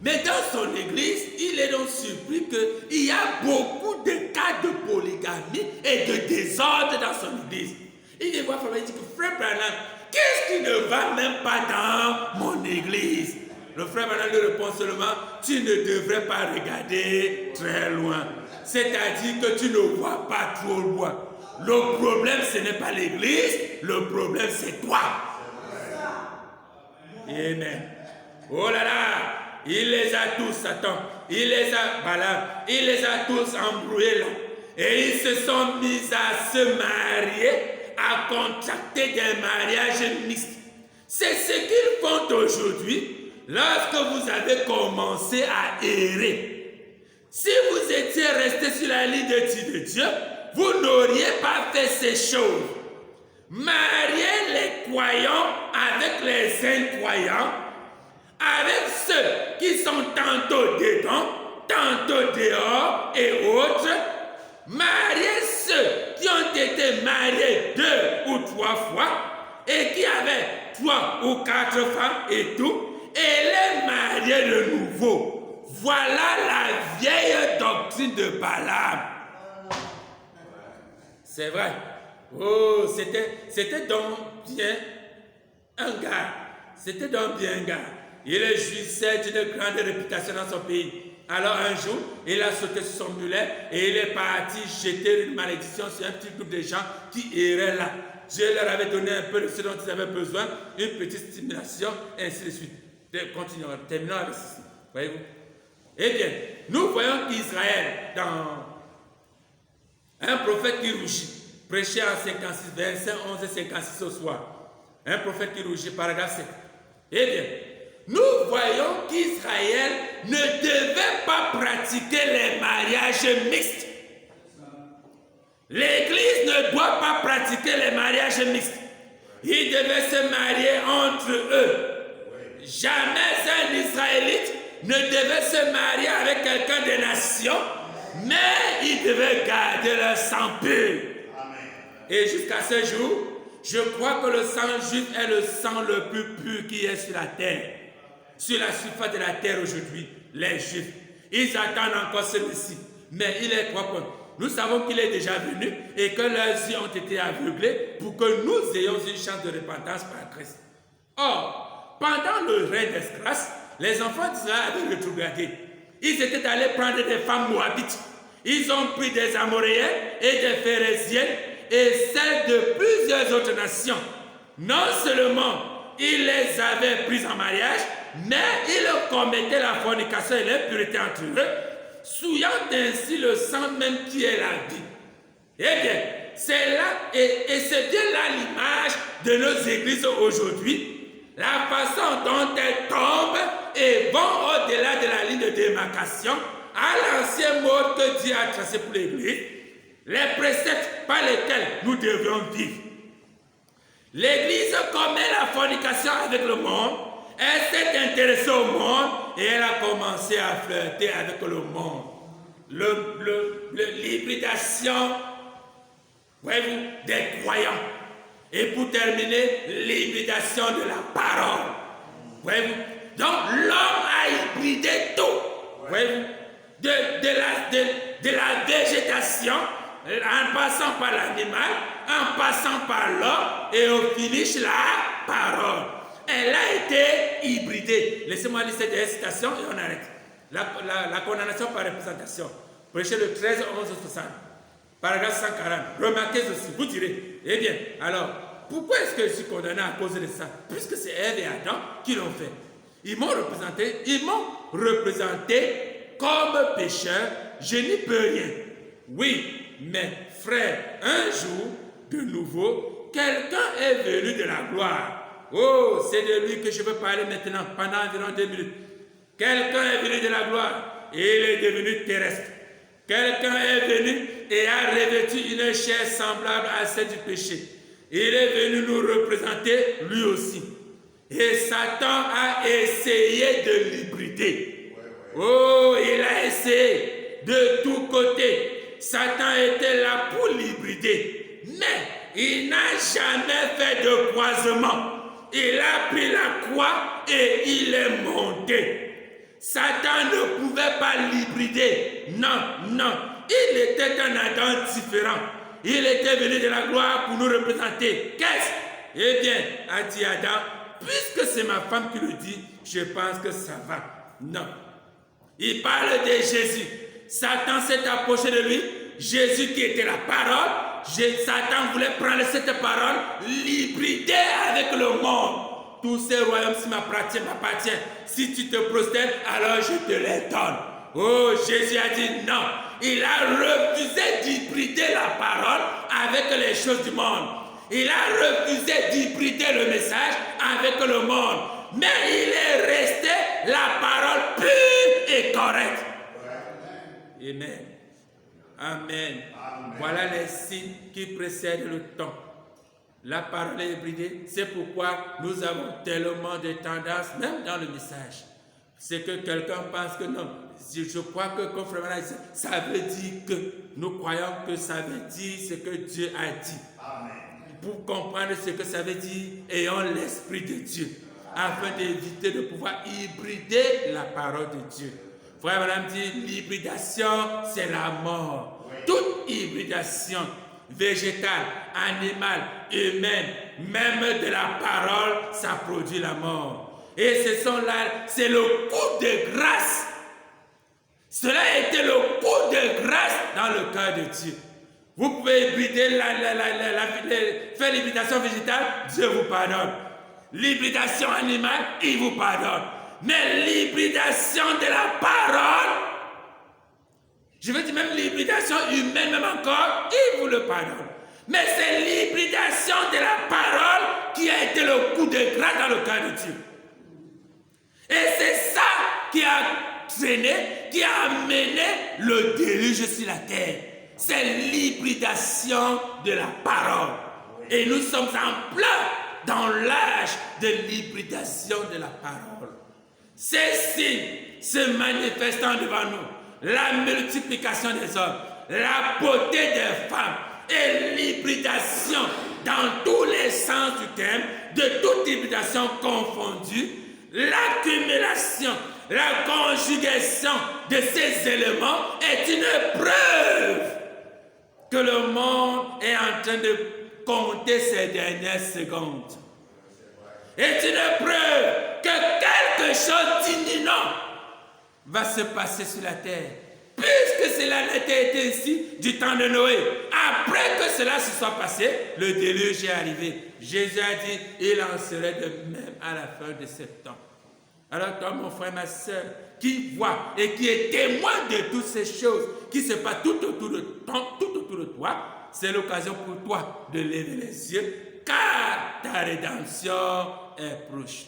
Mais dans son église, il est donc surpris qu'il y a beaucoup de cas de polygamie et de désordre dans son église. Il dit, il dit que frère Branham, qu'est-ce qui ne va même pas dans mon église? Le frère Branham lui répond seulement, tu ne devrais pas regarder très loin. C'est-à-dire que tu ne vois pas trop loin. Le problème, ce n'est pas l'église, le problème, c'est toi. Amen. Oh là là, il les a tous, Satan, il les a, Balaam, il les a tous embrouillés là. Et ils se sont mis à se marier, à contracter des mariages mixtes. C'est ce qu'ils font aujourd'hui lorsque vous avez commencé à errer. Si vous étiez resté sur la ligne de Dieu, vous n'auriez pas fait ces choses. Marier les croyants avec les incroyants, avec ceux qui sont tantôt dedans, tantôt dehors et autres. Marier ceux qui ont été mariés 2 ou 3 fois et qui avaient 3 ou 4 femmes et tout, et les marier de nouveau. Voilà la vieille doctrine de Balaam. C'est vrai. Oh, c'était donc bien un gars. C'était donc bien un gars. Il jouissait d'une grande réputation dans son pays. Alors un jour, il a sauté sur son mulet et il est parti jeter une malédiction sur un petit groupe de gens qui erraient là. Dieu leur avait donné un peu de ce dont ils avaient besoin, une petite stimulation, et ainsi de suite. Continuons, terminons avec ceci. Voyez-vous? Eh bien, nous voyons qu'Israël, dans un prophète qui rougit, prêchait en 56, verset 11 et 56 au soir. Un prophète qui rougit, paragraphe 7. Eh bien, nous voyons qu'Israël ne devait pas pratiquer les mariages mixtes. L'Église ne doit pas pratiquer les mariages mixtes. Ils devaient se marier entre eux. Jamais un Israélite ne devait se marier avec quelqu'un des nations, mais ils devaient garder leur sang pur. Et jusqu'à ce jour, je crois que le sang juif est le sang le plus pur qui est sur la terre. Sur la surface de la terre aujourd'hui, les Juifs, ils attendent encore celui-ci. Mais il est 3 points. Nous savons qu'il est déjà venu et que leurs yeux ont été aveuglés pour que nous ayons une chance de repentance par Christ. Or, pendant le règne d'Esdras, les enfants d'Israël avaient rétrogradé. Ils étaient allés prendre des femmes moabites. Ils ont pris des Amoréens et des Phérésiennes et celles de plusieurs autres nations. Non seulement ils les avaient prises en mariage, mais ils commettaient la fornication et l'impureté entre eux, souillant ainsi le sang même qui est la vie. Eh bien, c'est là, et c'est bien là l'image de nos églises aujourd'hui, la façon dont elles tombent et vont au-delà de la ligne de démarcation, à l'ancien mode que Dieu a tracé pour l'Église, les préceptes par lesquels nous devions vivre. L'Église commet la fornication avec le monde, elle s'est intéressée au monde et elle a commencé à flirter avec le monde. L'hybridation, voyez-vous, des croyants. Et pour terminer, l'hybridation de la parole. Voyez-vous? Donc l'homme a hybridé tout. Voyez-vous? De la végétation, en passant par l'animal, en passant par l'homme, et au finish, la parole. Elle a été hybridée. Laissez-moi lire cette citation et on arrête. La condamnation par représentation. Prêchez le 13, 11, 60. Paragraphe 140. Remarquez aussi, vous direz, eh bien, alors, pourquoi est-ce que je suis condamné à cause de ça? Puisque c'est Ève et Adam qui l'ont fait. Ils m'ont représenté comme pécheur, je n'y peux rien. Oui, mais frère, un jour, de nouveau, quelqu'un est venu de la gloire. Oh, c'est de lui que je veux parler maintenant, pendant environ 2 minutes. Quelqu'un est venu de la gloire et il est devenu terrestre. Quelqu'un est venu et a revêtu une chair semblable à celle du péché. Il est venu nous représenter lui aussi. Et Satan a essayé de l'hybrider. Oh, il a essayé de tous côtés. Satan était là pour l'hybrider. Mais il n'a jamais fait de croisement. Il a pris la croix et il est monté. Satan ne pouvait pas l'hybrider. Non, non. Il était un Adam différent. Il était venu de la gloire pour nous représenter. Qu'est-ce? Eh bien, a dit Adam, puisque c'est ma femme qui le dit, je pense que ça va. Non. Il parle de Jésus. Satan s'est approché de lui. Jésus qui était la parole. Satan voulait prendre cette parole, l'hybrider avec le monde. Tous ces royaumes m'appartiennent. Si tu te prosternes, alors je te les donne. Oh, Jésus a dit non. Il a refusé d'hybrider la parole avec les choses du monde. Il a refusé d'hybrider le message avec le monde. Mais il est resté la parole pure et correcte. Amen. Amen. Amen. Voilà les signes qui précèdent le temps. La parole est hybridée. C'est pourquoi nous avons tellement de tendances, même dans le message. C'est que quelqu'un pense que non. Je crois que, comme Frère Manan dit, ça veut dire que nous croyons que ça veut dire ce que Dieu a dit. Amen. Pour comprendre ce que ça veut dire, ayons l'Esprit de Dieu, afin d'éviter de pouvoir hybrider la parole de Dieu. Frère Manan dit, l'hybridation, c'est la mort. Oui. Toute hybridation, végétale, animale, humaine, même de la parole, ça produit la mort. Et c'est le coup de grâce. Cela a été le coup de grâce dans le cœur de Dieu. Vous pouvez hybrider faire l'hybridation végétale, Dieu vous pardonne. L'hybridation animale, il vous pardonne. Mais l'hybridation de la parole, je veux dire même l'hybridation humaine, même encore, il vous le pardonne. Mais c'est l'hybridation de la parole qui a été le coup de grâce dans le cœur de Dieu. Et c'est ça qui a traîné, qui a amené le déluge sur la terre. C'est l'hybridation de la parole. Et nous sommes en plein dans l'âge de l'hybridation de la parole. Ces signes se manifestant devant nous, la multiplication des hommes, la beauté des femmes et l'hybridation dans tous les sens du terme, de toute hybridation confondue, l'accumulation, la conjugation de ces éléments est une preuve que le monde est en train de compter ses dernières secondes. Est une preuve que quelque chose d'imminent va se passer sur la terre. Puisque cela n'était été ainsi du temps de Noé. Après que cela se soit passé, le déluge est arrivé. Jésus a dit, il en serait de même à la fin de ce temps. Alors toi, mon frère, ma soeur, qui voit et qui est témoin de toutes ces choses qui se passent tout autour de toi, c'est l'occasion pour toi de lever les yeux, car ta rédemption est proche.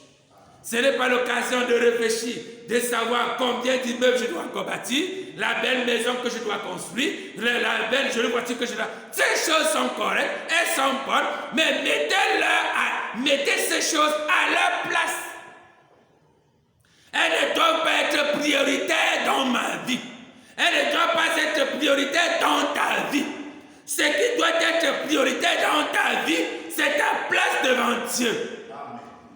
Ce n'est pas l'occasion de réfléchir, de savoir combien d'immeubles je dois encore bâtir, la belle maison que je dois construire, la belle jolie voiture que je dois... Ces choses sont correctes, elles sont bonnes, mais mettez ces choses à leur place. Elles ne doivent pas être prioritaires dans ma vie. Elles ne doivent pas être prioritaires dans ta vie. Ce qui doit être prioritaire dans ta vie, c'est ta place devant Dieu.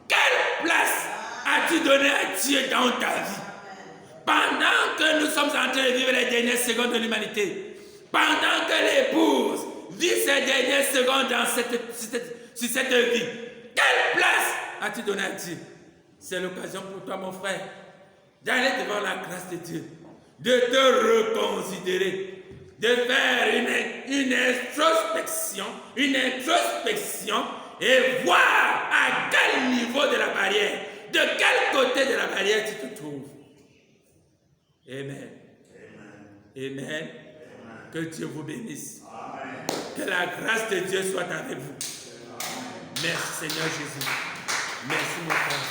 Quelle place as-tu donné à Dieu dans ta vie? Pendant que nous sommes en train de vivre les dernières secondes de l'humanité, pendant que l'épouse vit ces dernières secondes sur cette vie, quelle place as-tu donné à Dieu? C'est l'occasion pour toi, mon frère, d'aller devant la grâce de Dieu, de te reconsidérer, de faire une introspection et voir à quel niveau de la barrière, de quel côté de la barrière tu te trouves. Amen. Amen. Amen. Que Dieu vous bénisse. Amen. Que la grâce de Dieu soit avec vous. Merci Seigneur Jésus. Merci mon frère.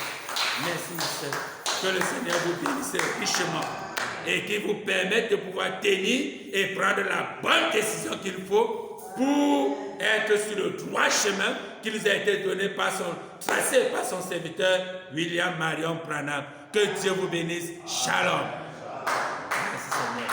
Merci mon soeur. Que le Seigneur vous bénisse richement et qu'il vous permette de pouvoir tenir et prendre la bonne décision qu'il faut pour être sur le droit chemin qui nous a été donné tracé par son serviteur William Marion Branham. Que Dieu vous bénisse. Shalom. Merci Seigneur.